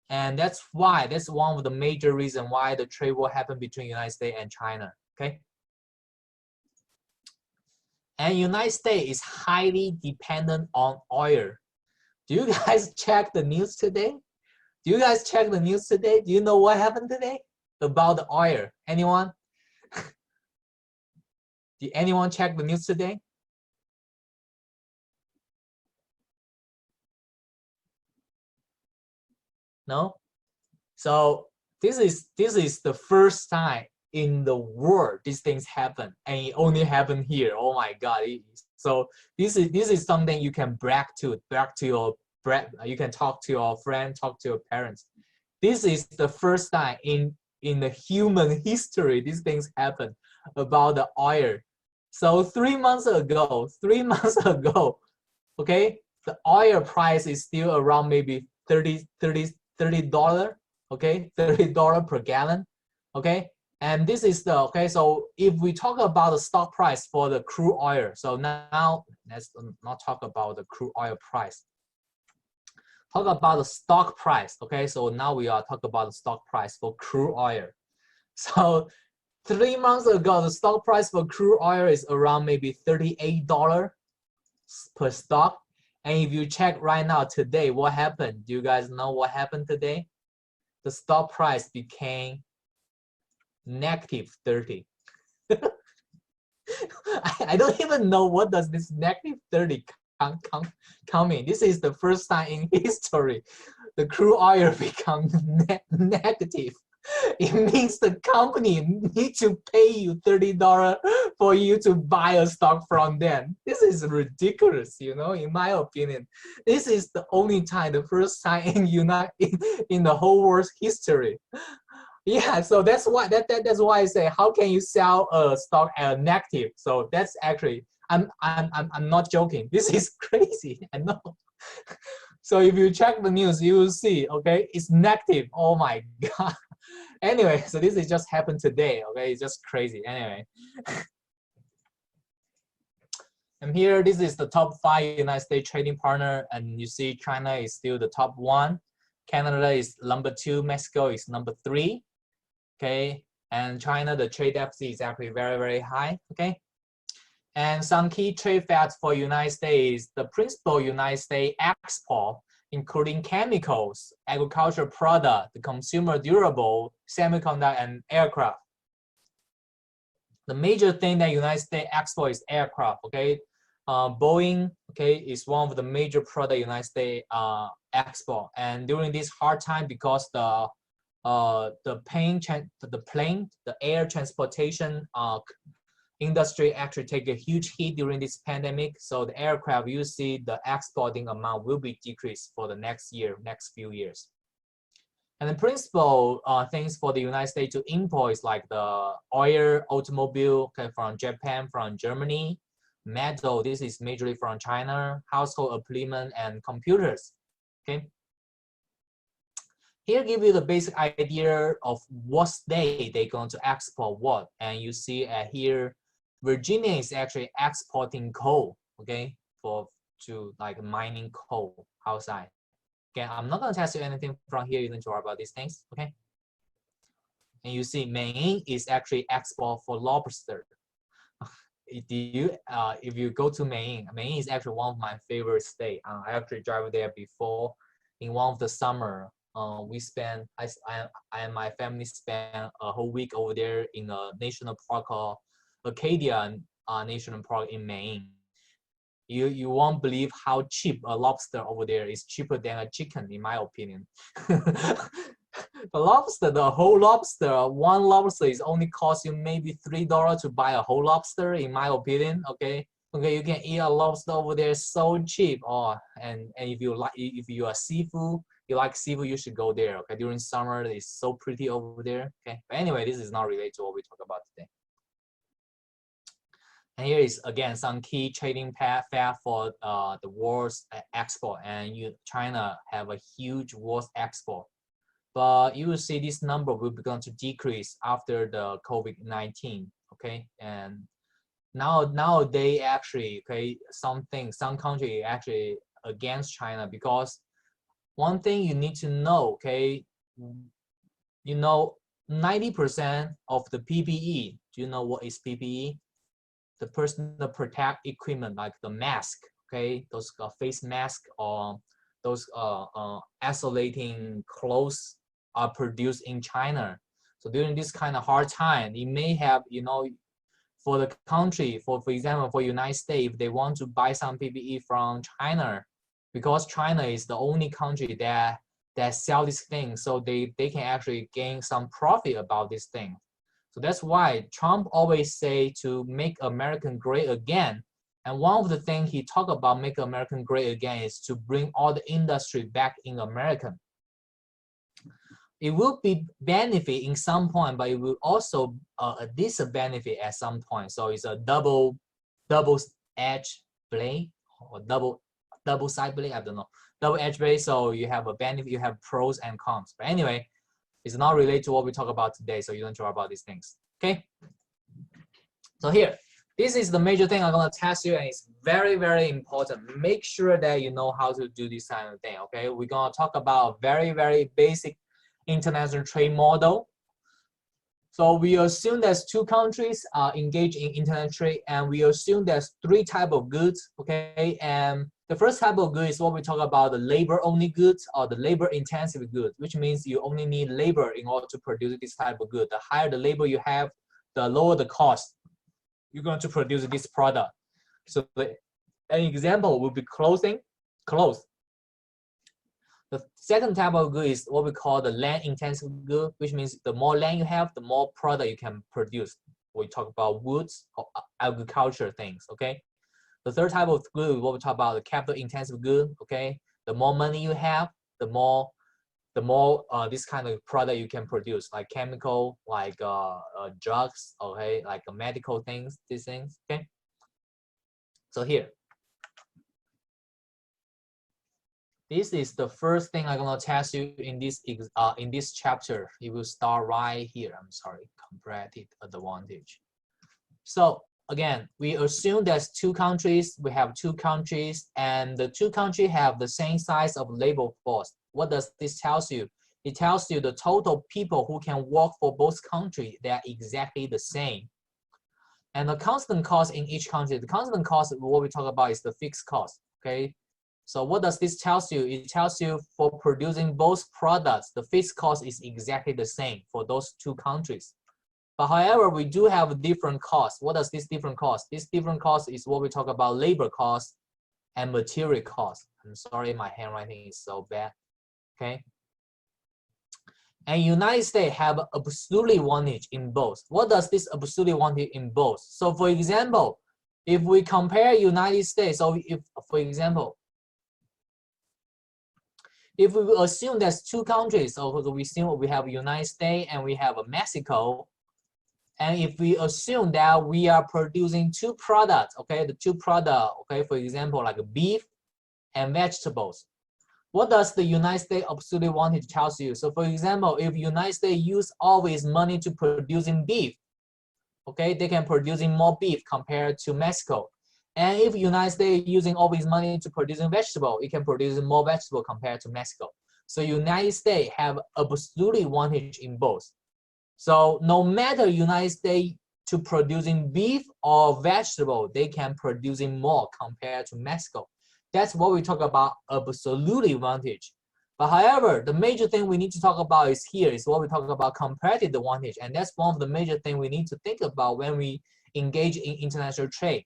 Speaker 1: and that's one of the major reasons why the trade war happened between United States and China. Okay, and United States is highly dependent on oil. Do you guys check the news today? Do you guys check the news today? Do you know what happened today about the oil? Anyone? Did anyone check the news today? No? So this is the first time in the world these things happen, and it only happened here. Oh my God. So this is something you can brag to your you can talk to your friend, talk to your parents. This is the first time in the human history these things happen about the oil. So 3 months ago, okay, the oil price is still around maybe $30, okay, $30 per gallon, okay, and this is the, okay, so if we talk about the stock price for the crude oil, so now let's not talk about the crude oil price, talk about the stock price, okay, so now we are talking about the stock price for crude oil. So 3 months ago, the stock price for crude oil is around maybe $38 per stock. And if you check right now today, what happened? Do you guys know what happened today? The stock price became -30. I don't even know what does this -30 come in. This is the first time in history the crude oil become negative. It means the company need to pay you $30 for you to buy a stock from them. This is ridiculous, in my opinion. This is the only time, the first time in the whole world's history. Yeah, so that's why I say, how can you sell a stock at a negative? So that's actually, I'm not joking. This is crazy. I know. So if you check the news, you will see, okay, it's negative. Oh my God. Anyway, so this is just happened today, okay? It's just crazy. Anyway. And here, this is the top 5 United States trading partner, and you see China is still the top 1. Canada is number 2. Mexico is number 3. Okay, and China, the trade deficit is actually very, very high. Okay, and some key trade facts for United States: the principal United States export, including chemicals, agricultural product, the consumer durable, semiconductor, and aircraft. The major thing that United States export is aircraft. Okay, Boeing, okay, is one of the major product United States export, and during this hard time, because the air transportation industry actually take a huge hit during this pandemic. So the aircraft, you see the exporting amount will be decreased for the next few years. And the principal things for the United States to import is like the oil, automobile, okay, from Japan, from Germany, metal, this is majorly from China, household implement, and computers. Okay. Here give you the basic idea of what state they're going to export what, and you see here Virginia is actually exporting coal, okay, to like mining coal outside. Okay, I'm not gonna test you anything from here. You don't worry about these things, okay? And you see, Maine is actually export for lobster. If you go to Maine, Maine is actually one of my favorite states. I actually drive there before. In one of the summer, we spent I and my family spent a whole week over there in a national park called Acadia National Park in Maine. You won't believe how cheap a lobster over there is, cheaper than a chicken, in my opinion. The lobster, the whole lobster, one lobster is only cost you maybe $3 to buy a whole lobster, in my opinion. Okay, you can eat a lobster over there so cheap. Oh, and if you are seafood, you like seafood, you should go there. Okay, during summer it's so pretty over there. Okay, but anyway, this is not related to what we talk about today. And here is again some key trading path for the world's export, and China have a huge world export. But you will see this number will begin to decrease after the COVID-19, okay? And now they actually, okay, some country actually against China, because one thing you need to know, okay, 90% of the PPE, do you know what is PPE? The personal protect equipment, like the mask, okay, those face mask or those isolating clothes are produced in China. So during this kind of hard time, it may have, for the country, for example, for United States, if they want to buy some PPE from China, because China is the only country that sell this thing, so they can actually gain some profit about this thing. So that's why Trump always say to make America great again. And one of the things he talked about make America great again is to bring all the industry back in America. It will be benefit in some point, but it will also a disadvantage at some point. So it's a double-edged blade or double-side blade. I don't know, double-edged blade. So you have a benefit, you have pros and cons. But anyway, it's not related to what we talk about today, so you don't worry about these things. Okay. So here, this is the major thing I'm gonna test you, and it's very, very important. Make sure that you know how to do this kind of thing. Okay, we're gonna talk about very, very basic international trade model. So we assume there's two countries engaged in international trade, and we assume there's three types of goods. Okay, and the first type of good is what we talk about, the labor-only goods or the labor-intensive goods, which means you only need labor in order to produce this type of good. The higher the labor you have, the lower the cost you're going to produce this product. So an example will be clothes. The second type of good is what we call the land-intensive good, which means the more land you have, the more product you can produce. We talk about woods or agriculture things, okay? The third type of good is what we talk about, the capital-intensive good, okay? The more money you have, the more this kind of product you can produce, like chemical, like drugs, okay, like medical things, these things, okay? So here, this is the first thing I'm gonna test you in this chapter. It will start right here. I'm sorry, comparative advantage. So again, we assume there's two countries. We have two countries, and the two countries have the same size of labor force. What does this tell you? It tells you the total people who can work for both countries, they are exactly the same. And the constant cost in each country, the constant cost, what we talk about is the fixed cost, okay? So what does this tell you? It tells you for producing both products, the fixed cost is exactly the same for those two countries. But however, we do have a different cost. What does this different cost? This different cost is what we talk about labor cost and material cost. I'm sorry, my handwriting is so bad, okay? And United States have absolute advantage in both. What does this absolute advantage in both? So for example, if we compare United States, so if, for example, if we assume there's two countries, so we assume we have United States and we have Mexico, and if we assume that we are producing two products, okay, the two products, okay, for example, like beef and vegetables, what does the United States absolute advantage tells you? So for example, if United States use all its money to producing beef, Okay, they can producing more beef compared to Mexico. And if United States using all this money to producing vegetable, it can produce more vegetable compared to Mexico. So United States have absolute advantage in both. So no matter United States to producing beef or vegetable, they can producing more compared to Mexico. That's what we talk about absolute advantage. But however, the major thing we need to talk about is here is what we talk about comparative advantage. And that's one of the major things we need to think about when we engage in international trade.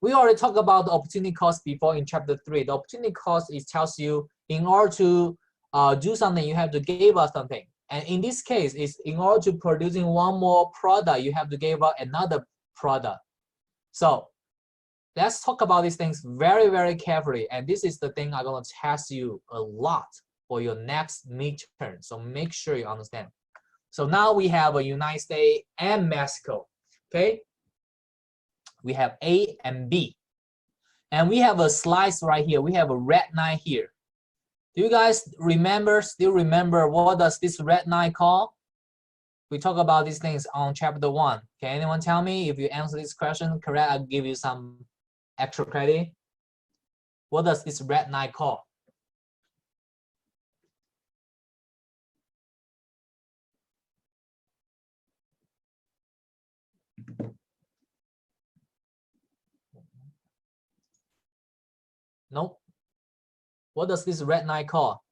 Speaker 1: We already talked about the opportunity cost before in chapter 3. The opportunity cost is tells you in order to do something, you have to give up something. And in this case, is in order to producing one more product, you have to give up another product. So let's talk about these things very, very carefully. And this is the thing I'm going to test you a lot for your next midterm. So make sure you understand. So now we have a United States and Mexico. Okay. We have A and B. And we have a slice right here. We have a red line here. Do you guys still remember what does this red line call? We talk about these things on chapter 1. Can anyone tell me if you answer this question correct? I'll give you some extra credit. What does this red line call? Nope. What does this red line call?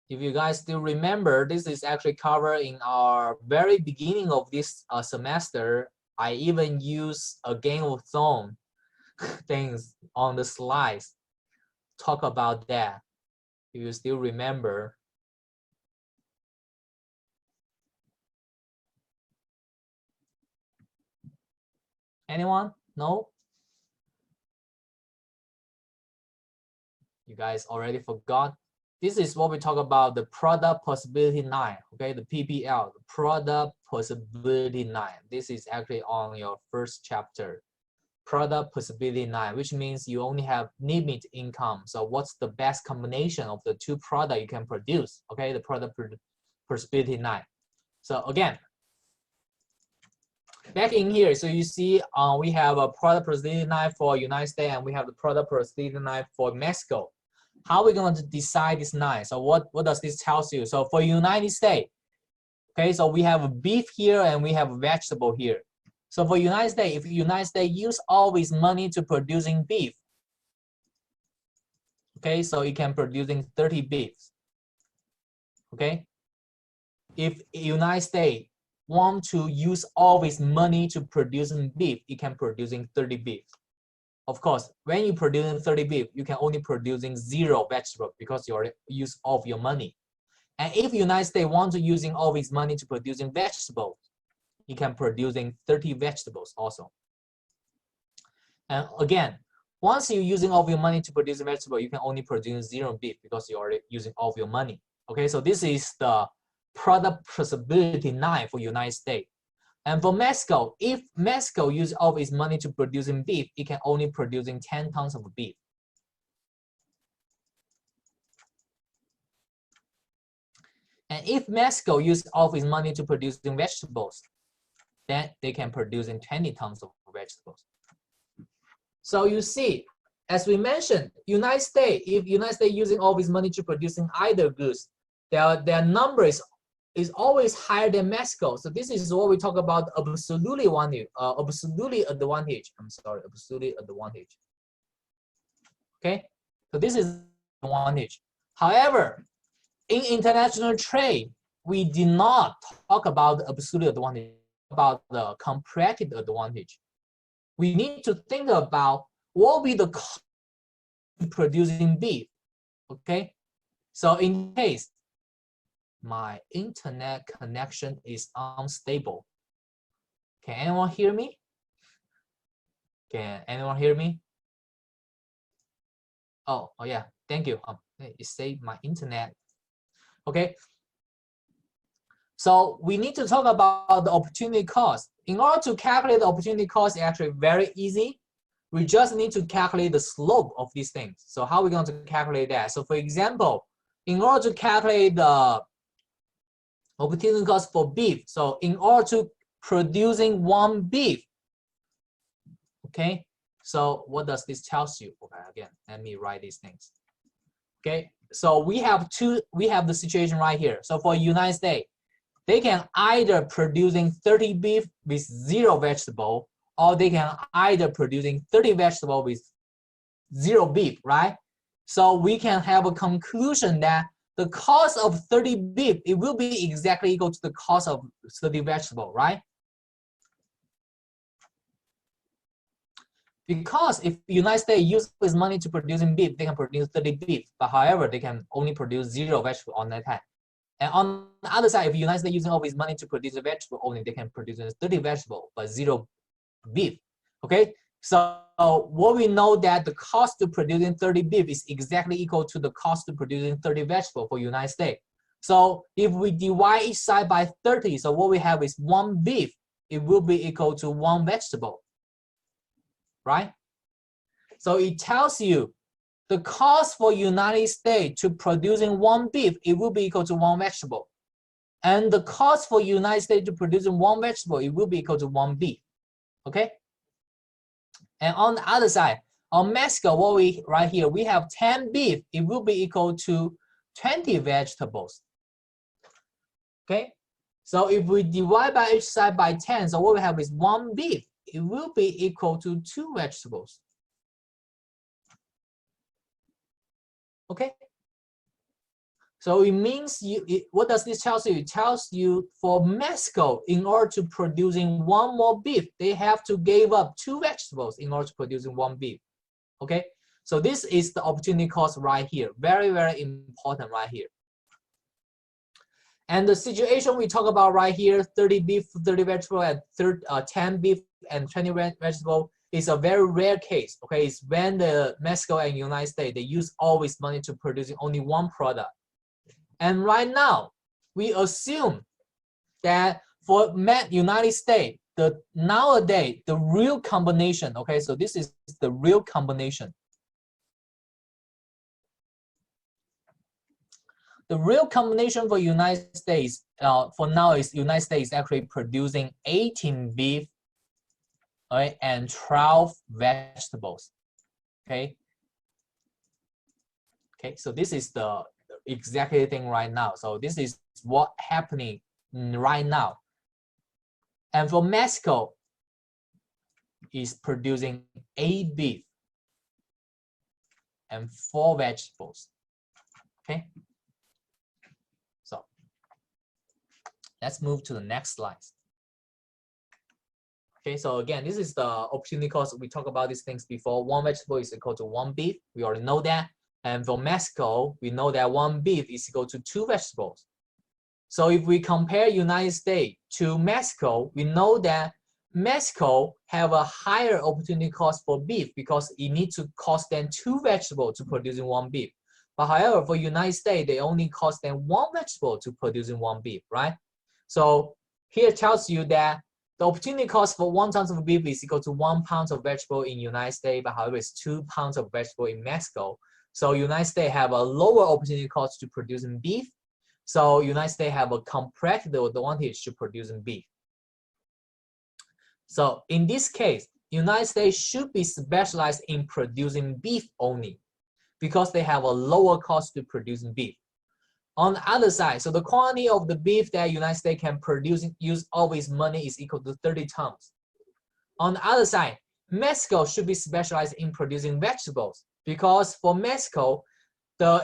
Speaker 1: If you guys still remember, this is actually covered in our very beginning of this semester. I even use a Game of Thrones things on the slides. Talk about that. If you still remember. Anyone? No? You guys already forgot. This is what we talk about, the product possibility line, okay? The PPL, the product possibility line. This is actually on your first chapter. Product possibility line, which means you only have limit income. So what's the best combination of the two products you can produce, okay? The product possibility line. So again, back in here, so you see we have a product possibility line for United States and we have the product possibility line for Mexico. How are we going to decide this line? So what does this tell you? So for United States, okay, so we have a beef here and we have a vegetable here. So for United States, if United States use all its money to producing beef, okay, so it can producing 30 beefs, okay? If United States want to use all its money to producing beef, it can producing 30 beef. Of course, when you producing 30 beef, you can only producing 0 vegetable because you already use all of your money. And if United States want to using all its money to producing vegetables, it can producing 30 vegetables also. And again, once you're using all of your money to produce a vegetable, you can only produce 0 beef because you're already using all of your money. Okay, so this is the product possibility line for United States. And for Mexico, if Mexico uses all of its money to producing beef, it can only producing 10 tons of beef. And if Mexico uses all of its money to producing vegetables, then they can producing 20 tons of vegetables. So you see, as we mentioned, United States, if United States using all of its money to producing either goods, their number is always higher than Mexico. So this is what we talk about absolute advantage. Absolute advantage. Okay, so this is advantage. However, in international trade, we did not talk about the absolute advantage, about the comparative advantage. We need to think about what will be the cost of producing beef. Okay, so in case my internet connection is unstable. Can anyone hear me? Can anyone hear me? Oh yeah, thank you. It saved my internet. Okay. So we need to talk about the opportunity cost. In order to calculate the opportunity cost, it's actually very easy. We just need to calculate the slope of these things. So how are we going to calculate that? So for example, in order to calculate the opportunity cost for beef. So in order to producing one beef, okay, so what does this tells you? Okay, again, let me write these things. Okay, so we have the situation right here. So for United States, they can either producing 30 beef with 0 vegetable, or they can either producing 30 vegetable with 0 beef, right? So we can have a conclusion that the cost of 30 beef, it will be exactly equal to the cost of 30 vegetable, right? Because if United States uses money to producing beef, they can produce 30 beef, but however, they can only produce 0 vegetable on that time. And on the other side, if the United States using all this money to produce a vegetable only, they can produce 30 vegetable, but 0 beef. Okay, so what we know that the cost to producing 30 beef is exactly equal to the cost to producing 30 vegetable for United States. So if we divide each side by 30, so what we have is 1 beef, it will be equal to 1 vegetable, right? So it tells you the cost for United States to producing 1 beef, it will be equal to 1 vegetable. And the cost for United States to producing 1 vegetable, it will be equal to 1 beef. Okay? And on the other side, on Mexico, what we right here, we have 10 beef, it will be equal to 20 vegetables. Okay? So if we divide by each side by 10, so what we have is 1 beef, it will be equal to 2 vegetables. Okay, so it means what does this tell you? It tells you for Mexico, in order to producing 1 more beef, they have to give up 2 vegetables in order to producing 1 beef. Okay, so this is the opportunity cost right here. Very, very important right here. And the situation we talk about right here, 30 beef, 30 vegetable, and 10 beef and 20 vegetable, is a very rare case. Okay, it's when the Mexico and United States, they use all this money to producing only 1 product. And right now, we assume that for United States, nowadays the real combination. Okay, so this is the real combination. The real combination for United States for now is United States actually producing 18 beef, right, and 12 vegetables. Okay. Okay, so this is the exactly thing right now. So this is what happening right now. And for Mexico, is producing 8 beef and 4 vegetables. Okay. So let's move to the next slide. Okay, so again, this is the opportunity cost. We talked about these things before. 1 vegetable is equal to 1 beef. We already know that. And for Mexico, we know that 1 beef is equal to 2 vegetables. So if we compare United States to Mexico, we know that Mexico have a higher opportunity cost for beef because it needs to cost them 2 vegetables to producing 1 beef. But however, for United States, they only cost them 1 vegetable to producing 1 beef, right? So here tells you that the opportunity cost for 1 pound of beef is equal to 1 pound of vegetable in United States, but however, it's 2 pounds of vegetable in Mexico. So United States have a lower opportunity cost to producing beef. So United States have a comparative advantage to producing beef. So in this case, United States should be specialized in producing beef only because they have a lower cost to producing beef. On the other side, so the quantity of the beef that United States can produce, use all its money is equal to 30 tons. On the other side, Mexico should be specialized in producing vegetables because for Mexico,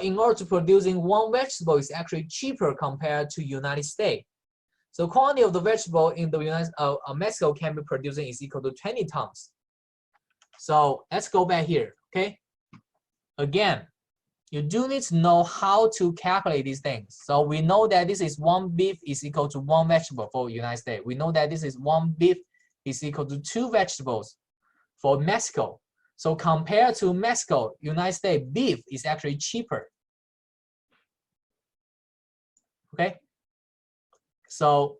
Speaker 1: in order to producing 1 vegetable is actually cheaper compared to United States. So quantity of the vegetable in the Mexico can be producing is equal to 20 tons. So let's go back here, okay? Again, you do need to know how to calculate these things. So we know that this is 1 beef is equal to 1 vegetable for United States. We know that this is 1 beef is equal to 2 vegetables for Mexico. So compared to Mexico, United States beef is actually cheaper. Okay. So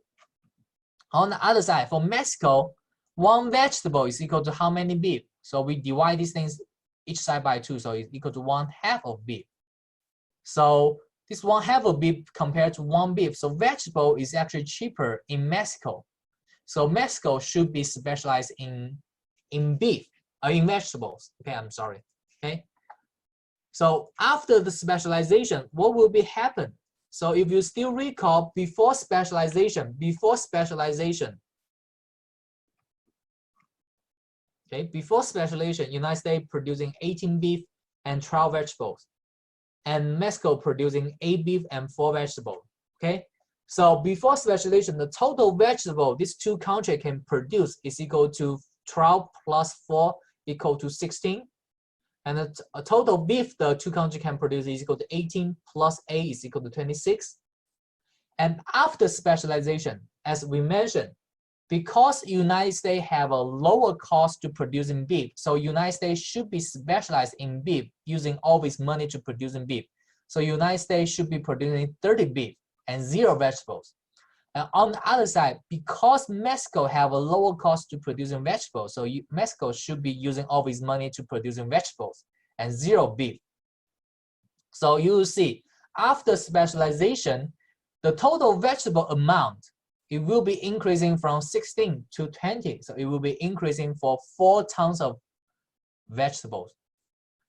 Speaker 1: on the other side, for Mexico, 1 vegetable is equal to how many beef? So we divide these things each side by 2, so it's equal to 1/2 of beef. So This 1/2 of beef compared to 1 beef. So vegetable is actually cheaper in Mexico. So Mexico should be specialized in beef, in vegetables. Okay, I'm sorry. Okay. So after the specialization, what will be happen? So if you still recall, before specialization, okay, before specialization, United States producing 18 beef and 12 vegetables, and Mexico producing 8 beef and 4 vegetables. Okay, so before specialization, the total vegetable these two countries can produce is equal to 12 plus 4 equal to 16. And a total beef the two countries can produce is equal to 18 plus 8 is equal to 26. And after specialization, as we mentioned, because United States have a lower cost to producing beef, so United States should be specialized in beef using all its money to producing beef. So United States should be producing 30 beef and 0 vegetables. And on the other side, because Mexico have a lower cost to producing vegetables, so Mexico should be using all its money to producing vegetables and 0 beef. So you will see, after specialization, the total vegetable amount, it will be increasing from 16 to 20. So it will be increasing for 4 tons of vegetables.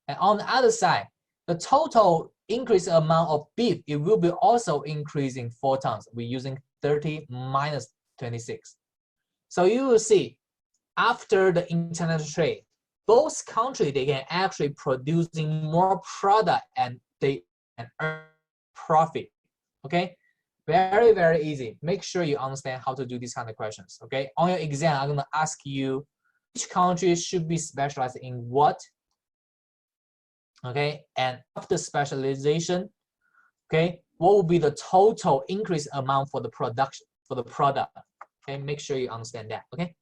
Speaker 1: And on the other side, the total increased amount of beef, it will be also increasing 4 tons. We're using 30 minus 26. So you will see, after the international trade, both countries, they can actually producing more product and they can earn profit. Okay, very, very easy. Make sure you understand how to do these kind of questions. Okay, on your exam, I'm gonna ask you which country should be specialized in what. Okay, and after specialization, okay, what will be the total increase amount for the production for the product? Okay, make sure you understand that. Okay.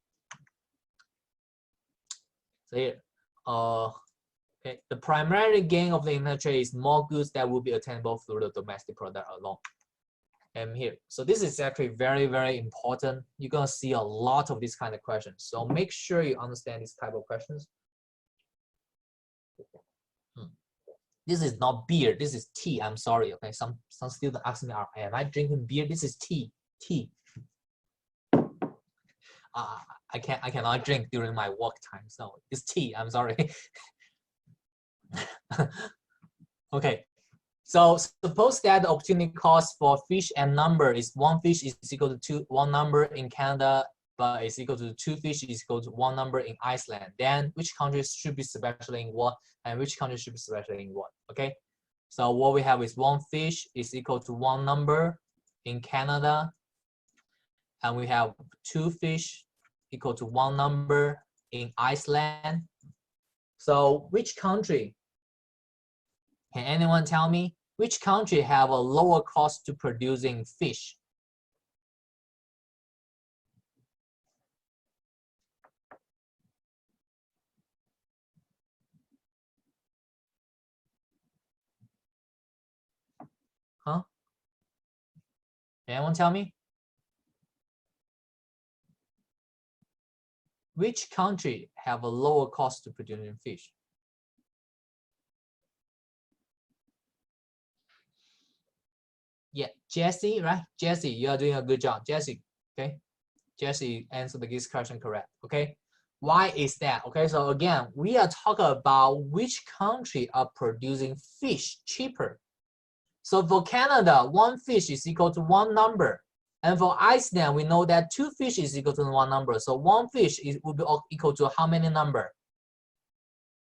Speaker 1: So here, okay, the primary gain of the international trade is more goods that will be attainable through the domestic product alone. And here, so this is actually very, very important. You're gonna see a lot of these kind of questions. So make sure you understand these type of questions. This is not beer. This is tea. I'm sorry. Okay, some students ask me, "Am I drinking beer?" This is tea. Tea. I cannot drink during my work time, so it's tea. I'm sorry. Okay, so suppose that the opportunity cost for fish and number is 1 fish is equal to 1 number in Canada, but is equal to 2 fish is equal to 1 number in Iceland. Then which countries should be specially in what, and which country should be specially in what? Okay, so what we have is 1 fish is equal to 1 number in Canada, and we have 2 fish equal to 1 number in Iceland. So which country? Can anyone tell me which country have a lower cost to producing fish? Huh? Anyone tell me? Which country have a lower cost to producing fish? Yeah, Jesse, right? Jesse, you are doing a good job. Jesse, okay? Jesse answered this question correct, okay? Why is that? Okay, so again, we are talking about which country are producing fish cheaper. So for Canada, 1 fish is equal to 1 number. And for Iceland, we know that 2 fish is equal to 1 number. So 1 fish will be equal to how many number?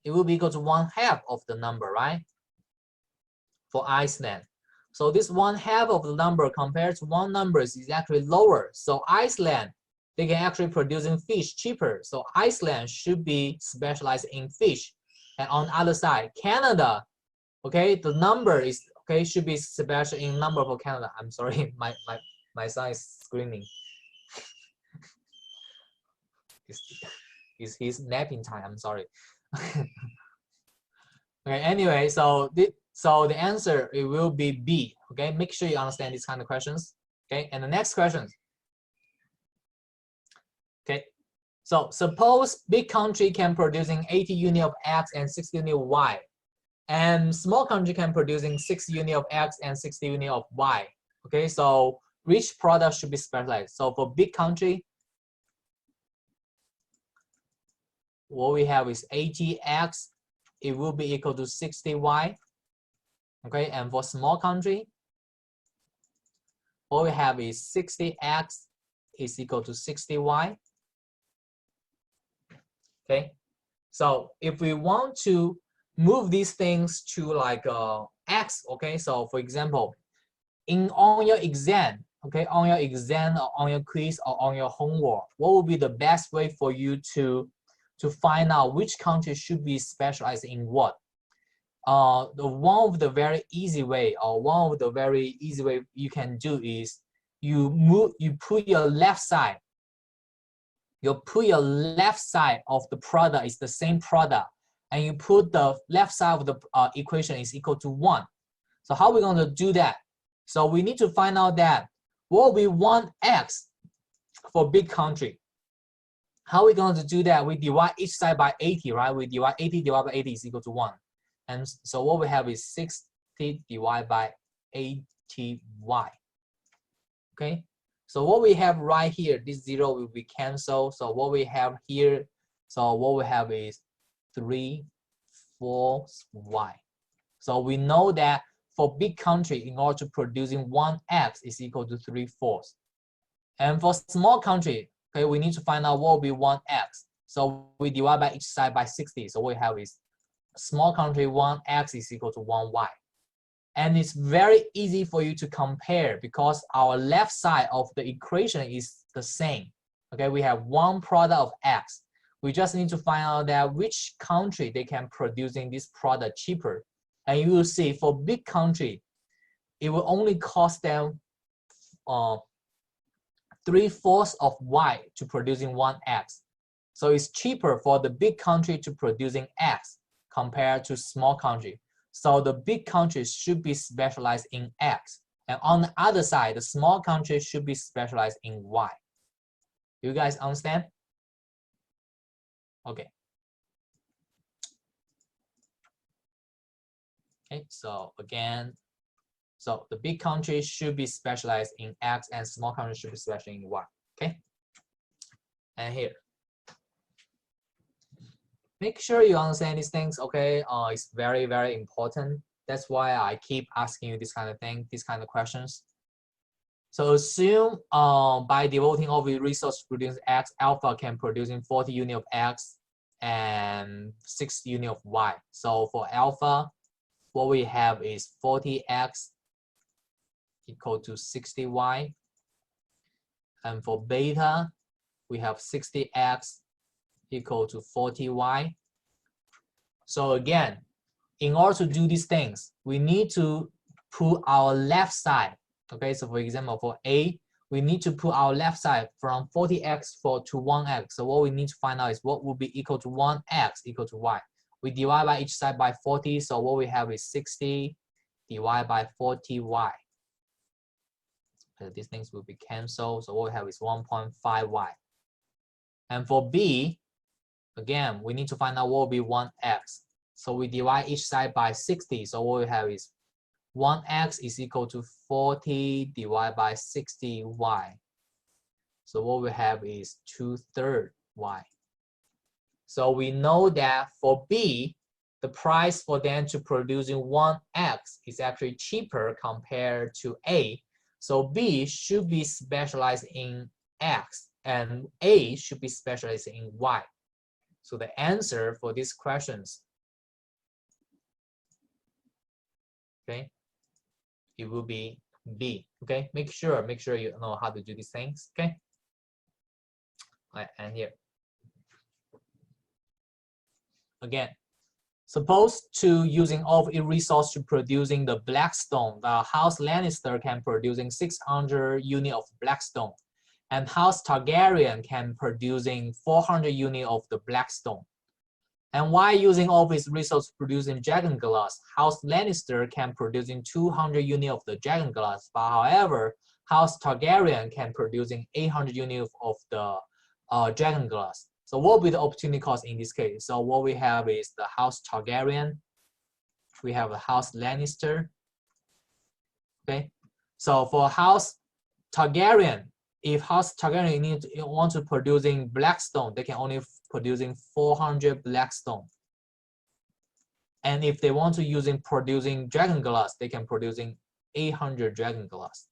Speaker 1: It will be equal to 1/2 of the number, right? For Iceland. So this 1/2 of the number compared to 1 number is actually lower. So Iceland, they can actually producing fish cheaper. So Iceland should be specialized in fish. And on the other side, Canada, okay, the number is, okay, should be special in number for Canada. I'm sorry, my son is screaming. It's his napping time, I'm sorry. Okay, anyway, so the answer, it will be B. Okay, make sure you understand these kind of questions. Okay, and the next question. Okay, so suppose big country can producing 80 units of X and 60 units of Y. And small country can producing 60 unit of X and 60 unit of Y. Okay, so which product should be specialized? So for big country, what we have is 80X, it will be equal to 60Y. Okay, and for small country, what we have is 60X is equal to 60Y. Okay, so if we want to move these things to like X, okay, so for example, on your exam, okay, on your exam or on your quiz or on your homework, what would be the best way for you to find out which country should be specialized in what? One of the very easy way you can do is you put your left side of the product is the same product, and you put the left side of the equation is equal to 1. So how are we going to do that? So we need to find out that what we want X for big country. How are we going to do that? We divide each side by 80, right? We divide 80 divided by 80 is equal to 1. And so what we have is 60 divided by 80y. Okay? So what we have right here, this 0 will be canceled. So what we have here, so what we have is 3/4y. So we know that for big country, in order to producing 1x is equal to 3/4. And for small country, okay, we need to find out what will be 1x. So we divide by each side by 60. So what we have is small country 1x is equal to 1y. And it's very easy for you to compare because our left side of the equation is the same. Okay, we have one product of x. We just need to find out that which country they can producing this product cheaper. And you will see for big country, it will only cost them 3/4 of y to producing 1x. So it's cheaper for the big country to producing x compared to small country. So the big countries should be specialized in X. And on the other side, the small countries should be specialized in Y. You guys understand? Okay. Okay, so again, so the big countries should be specialized in X and small countries should be specialized in Y. Okay. And here. Make sure you understand these things, okay? It's very, very important. That's why I keep asking you this kind of thing, these kind of questions. So assume by devoting all the resource to produce X, alpha can producing 40 unit of X and 6 unit of Y. So for alpha, what we have is 40X equal to 60Y. And for beta, we have 60X equal to 40y. So again, in order to do these things, we need to put our left side. Okay, so for example, for A, we need to put our left side from 40x to 1x. So what we need to find out is what will be equal to 1x equal to y. We divide by each side by 40, so what we have is 60 divided by 40y. So these things will be canceled, so what we have is 1.5y. And for B, again, we need to find out what will be 1x. So we divide each side by 60. So what we have is 1x is equal to 40 divided by 60y. So what we have is 2/3 y. So we know that for B, the price for them to producing 1x is actually cheaper compared to A. So B should be specialized in X and A should be specialized in Y. So the answer for these questions, okay, it will be B. Okay, make sure you know how to do these things. Okay, all right, and here again, suppose to using all of its resource to producing the Blackstone, the House Lannister can producing 600 unit of Blackstone. And House Targaryen can producing 400 units of the Blackstone. And while using all of its resources producing dragon glass, House Lannister can producing 200 units of the dragon glass. But however, House Targaryen can producing 800 units of the dragon glass. So what will be the opportunity cost in this case? So what we have is the House Targaryen we have a House Lannister. Okay, so for House Targaryen, if House Targaryen want to producing Blackstone, they can only producing 400 Blackstone. And if they want to producing Dragon Glass, they can producing 800 Dragon Glass.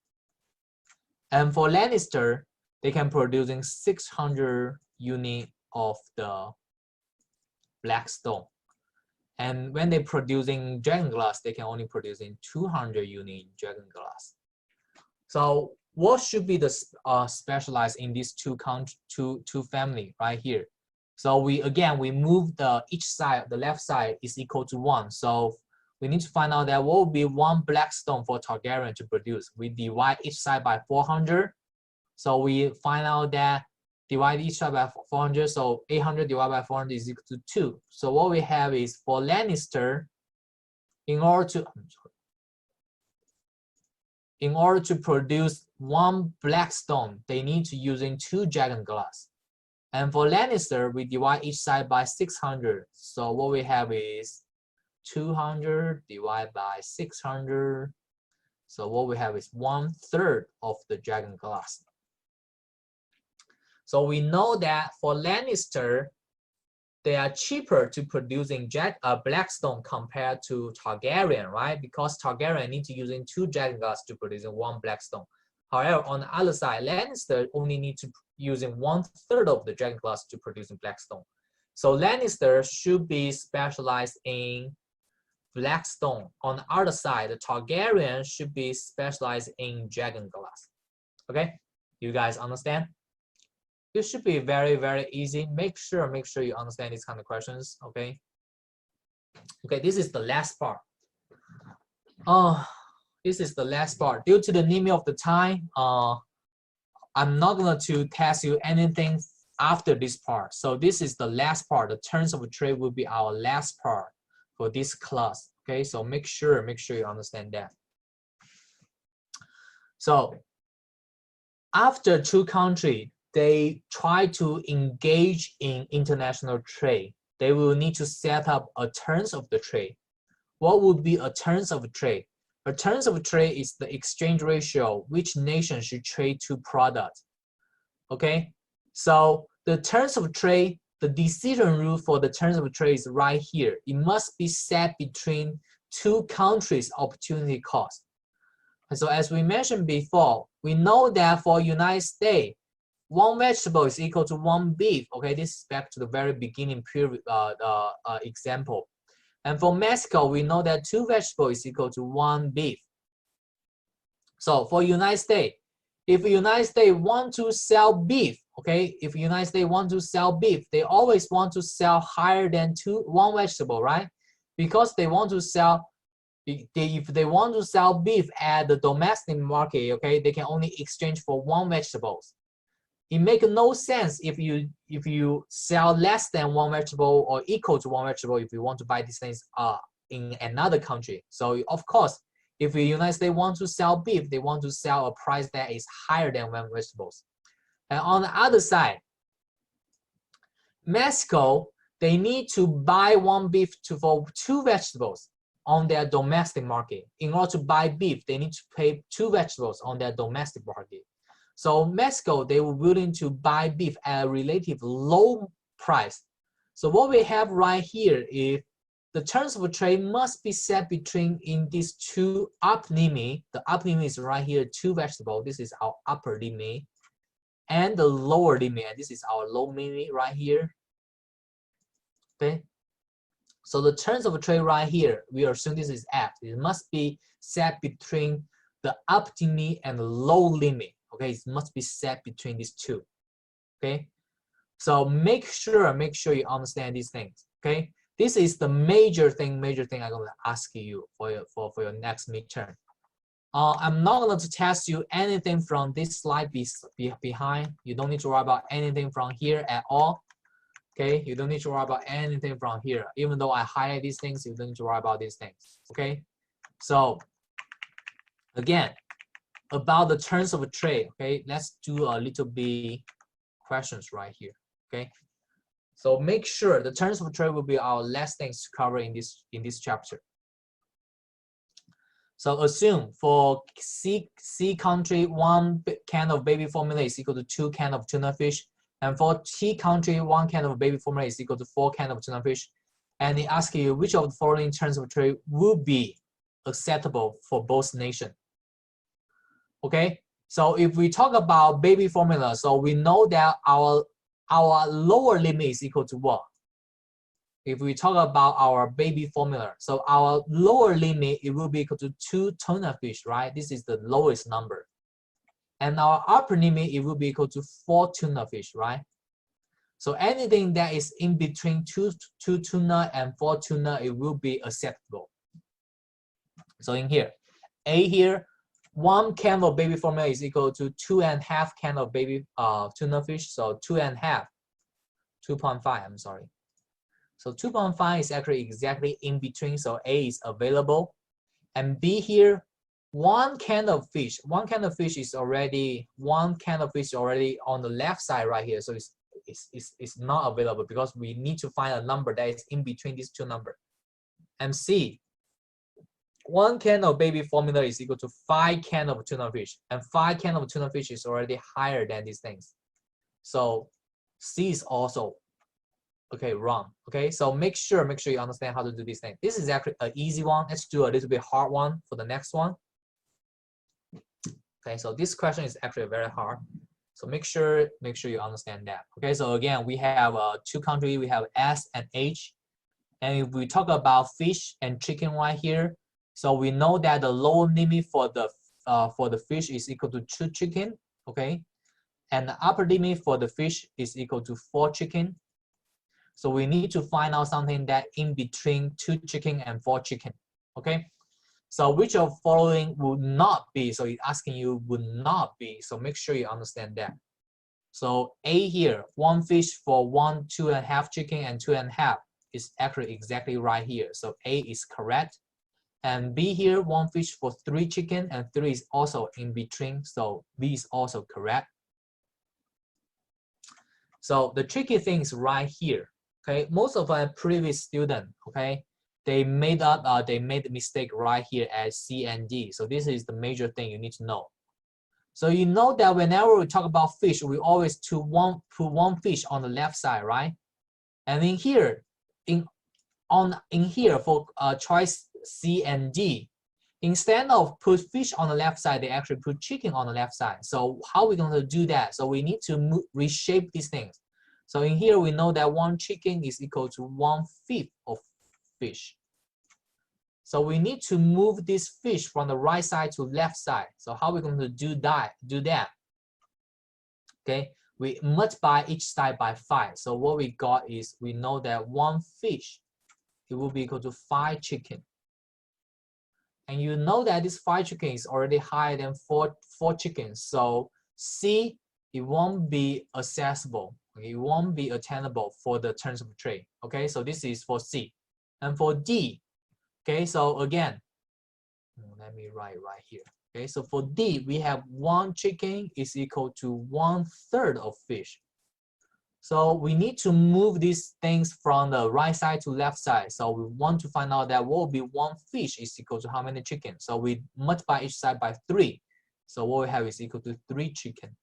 Speaker 1: And for Lannister, they can producing 600 unit of the Blackstone. And when they're producing Dragon Glass, they can only producing 200 unit Dragon Glass. So what should be the specialized in these two family right here? So we move each side, the left side is equal to 1. So we need to find out that what would be 1 Blackstone for Targaryen to produce. We divide each side by 400. So we find out that divide each side by 400. So 800 divided by 400 is equal to 2. So what we have is for Lannister, in order to produce 1 Blackstone, they need to using 2 Dragon Glass. And for Lannister, we divide each side by 600. So what we have is 200 divided by 600. So what we have is 1/3 of the Dragon Glass. So we know that for Lannister, they are cheaper to producing Blackstone compared to Targaryen, right? Because Targaryen need to using 2 Dragon Glass to producing 1 Blackstone. However, on the other side, Lannister only need to using 1/3 of the Dragon Glass to producing Blackstone. So Lannister should be specialized in Blackstone. On the other side, the Targaryen should be specialized in Dragon Glass. Okay, you guys understand? This should be very, very easy. Make sure you understand these kind of questions. Okay. Okay, this is the last part. This is the last part. Due to the limit of the time, I'm not going to test you anything after this part. So this is the last part. The terms of trade will be our last part for this class. Okay, so make sure you understand that. So after 2 countries, they try to engage in international trade, they will need to set up a terms of the trade. What would be a terms of trade? A terms of trade is the exchange ratio which nation should trade 2 products. Okay, so the terms of trade, the decision rule for the terms of trade is right here. It must be set between 2 countries' opportunity cost. And so as we mentioned before, we know that for United States, 1 vegetable is equal to 1 beef. Okay, this is back to the very beginning period example. And for Mexico, we know that 2 vegetables is equal to 1 beef. So for United States, if United States want to sell beef, okay, if United States want to sell beef, they always want to sell higher than 1 vegetable, right? Because they want to sell, if they want to sell beef at the domestic market, okay, they can only exchange for 1 vegetables. It makes no sense if you sell less than 1 vegetable or equal to 1 vegetable if you want to buy these things in another country. So of course, if the United States want to sell beef, they want to sell a price that is higher than 1 vegetables. And on the other side, Mexico, they need to buy 1 beef for 2 vegetables on their domestic market. In order to buy beef, they need to pay 2 vegetables on their domestic market. So Mexico, they were willing to buy beef at a relatively low price. So what we have right here is the terms of trade must be set between in these 2 up limit. The up limit is right here, 2 vegetables. This is our upper limit. And the lower limit, and this is our low limit right here. Okay. So the terms of trade right here, we assume this is F. It must be set between the up limit and the low limit. Okay, it must be set between these 2. Okay, so make sure you understand these things. Okay, this is the major thing I'm going to ask you for your next midterm. I'm not going to test you anything from this slide behind. You don't need to worry about anything from here at all. Okay, you don't need to worry about anything from here. Even though I highlight these things, you don't need to worry about these things. Okay, so again, about the terms of trade, okay, let's do a little bit questions right here. Okay, so make sure the terms of trade will be our last things to cover in this chapter. So assume for C country, 1 can of baby formula is equal to 2 can of tuna fish. And for T country, 1 can of baby formula is equal to 4 can of tuna fish. And they ask you which of the following terms of trade will be acceptable for both nations. Okay, so if we talk about baby formula, so we know that our lower limit is equal to what? If we talk about our baby formula, so our lower limit, it will be equal to 2 tuna fish, right? This is the lowest number. And our upper limit, it will be equal to 4 tuna fish, right? So anything that is in between 2 tuna and 4 tuna, it will be acceptable. So in here, A here, 1 can of baby formula is equal to 2.5 can of baby tuna fish. So 2.5, 2.5, I'm sorry. So 2.5 is actually exactly in between, so A is available. And B here, 1 can of fish. 1 can of fish is already on the left side right here. So it's not available because we need to find a number that is in between these two numbers. And C, 1 can of baby formula is equal to 5 can of tuna fish. And 5 can of tuna fish is already higher than these things. So C is also wrong. Okay, so make sure you understand how to do this thing. This is actually an easy one. Let's do a little bit hard one for the next one. Okay, so this question is actually very hard. So make sure you understand that. Okay, so again, we have 2 countries. We have S and H. And if we talk about fish and chicken right here, so we know that the lower limit for the fish is equal to 2 chicken. Okay, and the upper limit for the fish is equal to 4 chicken. So we need to find out something that in between 2 chicken and 4 chicken. Okay, so which of following would not be? So it's asking you would not be. So make sure you understand that. So A here, 1 fish for 1 2.5 chicken and 2.5 is actually exactly right here. So A is correct. And B here, 1 fish for 3 chicken and 3 is also in between. So B is also correct. So the tricky thing is right here. Okay, most of our previous students, okay, they made the mistake right here as C and D. So this is the major thing you need to know. So you know that whenever we talk about fish, we always put one fish on the left side, right? And in here, in here for choice C and D, instead of put fish on the left side, they actually put chicken on the left side. So how are we going to do that? So we need to reshape these things. So in here, we know that 1 chicken is equal to 1/5 of fish. So we need to move this fish from the right side to left side. So how are we going to do that? Okay, we multiply each side by 5. So what we got is we know that 1 fish, it will be equal to 5 chicken. And you know that this 5 chicken is already higher than 4 chickens. So C, it won't be accessible. Okay, it won't be attainable for the terms of trade. Okay, so this is for C. And for D, okay, so again, let me write right here. Okay, so for D, we have 1 chicken is equal to 1/3 of fish. So we need to move these things from the right side to left side. So we want to find out that what will be 1 fish is equal to how many chickens. So we multiply each side by 3. So what we have is equal to 3 chicken.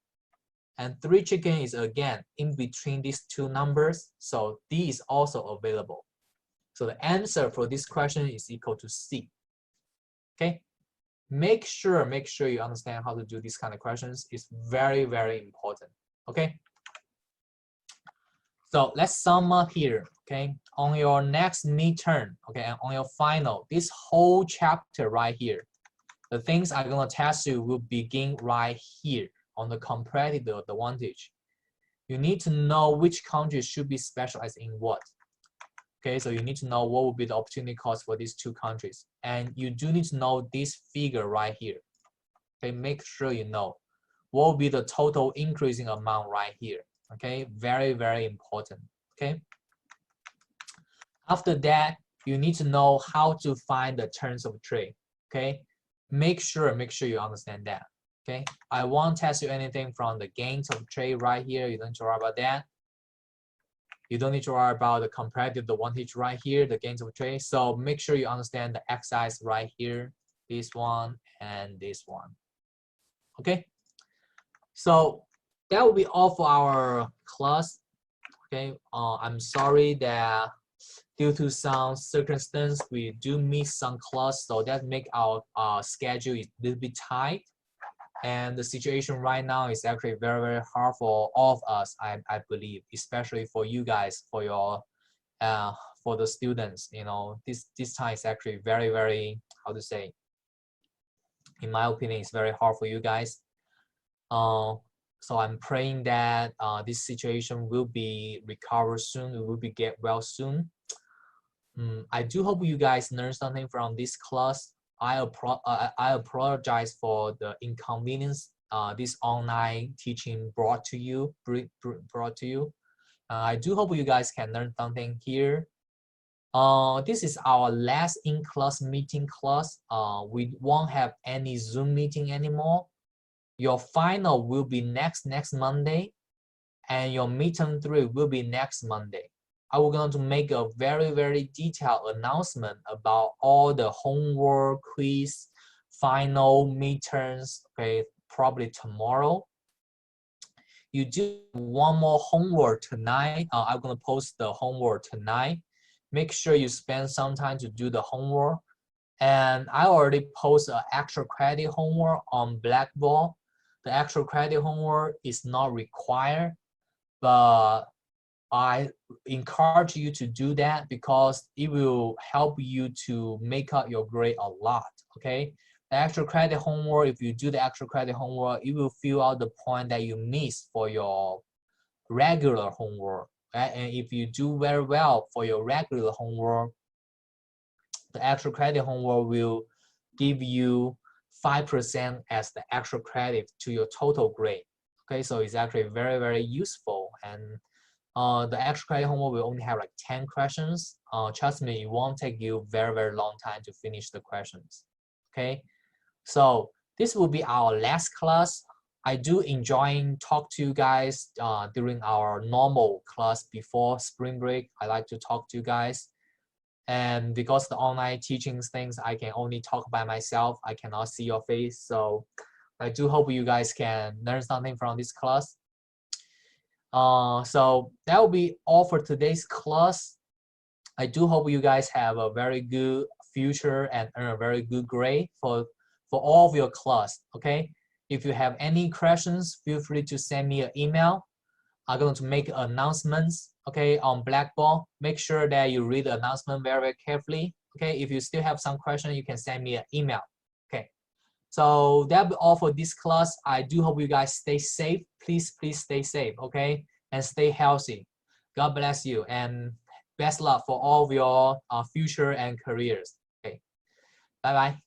Speaker 1: And 3 chicken is again in between these two numbers. So D is also available. So the answer for this question is equal to C. Okay. Make sure you understand how to do these kind of questions. It's very, very important. Okay. So let's sum up here. Okay. On your next midterm, okay, and on your final, this whole chapter right here, the things I'm gonna test you will begin right here on the competitive advantage. You need to know which countries should be specialized in what. Okay, so you need to know what will be the opportunity cost for these 2 countries. And you do need to know this figure right here. Okay, make sure you know what will be the total increasing amount right here. Okay, very, very important. Okay. After that, you need to know how to find the terms of trade. Okay, make sure you understand that. Okay, I won't test you anything from the gains of trade right here. You don't need to worry about that. You don't need to worry about the comparative advantage right here, the gains of trade. So make sure you understand the exercise right here. this one, and this one. Okay, so that will be all for our class. Okay, I'm sorry that due to some circumstance we do miss some class, so that make our schedule a little bit tight. And the situation right now is actually very, very hard for all of us, I believe, especially for you guys, for your for the students. You know, this time is actually very, very, how to say, in my opinion, it's very hard for you guys. So I'm praying that this situation will be recovered soon. We will be get well soon. I do hope you guys learn something from this class. I apologize for the inconvenience this online teaching brought to you. I do hope you guys can learn something here. This is our last in-class meeting class. We won't have any Zoom meeting anymore. Your final will be next Monday, and your midterm 3 will be next Monday. I will going to make a very, very detailed announcement about all the homework, quiz, final, midterms, okay, probably tomorrow. You do one more homework tonight. I'm going to post the homework tonight. Make sure you spend some time to do the homework. And I already posted an extra credit homework on Blackboard. The extra credit homework is not required, but I encourage you to do that because it will help you to make up your grade a lot, okay? The extra credit homework, if you do the extra credit homework, it will fill out the point that you missed for your regular homework, right? And if you do very well for your regular homework, the extra credit homework will give you 5% as the extra credit to your total grade. Okay, so it's actually very, very useful. And the extra credit homework will only have like 10 questions. Trust me, it won't take you very, very long time to finish the questions. Okay, so this will be our last class. I do enjoy talk to you guys during our normal class before spring break. I like to talk to you guys. And because the online teaching things, I can only talk by myself. I cannot see your face. So I do hope you guys can learn something from this class. So that will be all for today's class. I do hope you guys have a very good future and earn a very good grade for all of your class, okay? If you have any questions, feel free to send me an email. I'm going to make announcements, okay, on Blackboard. Make sure that you read the announcement very, very carefully, okay? If you still have some questions, you can send me an email, okay? So that'll be all for this class. I do hope you guys stay safe. Please, please stay safe, okay? And stay healthy. God bless you and best luck for all of your future and careers, okay? Bye-bye.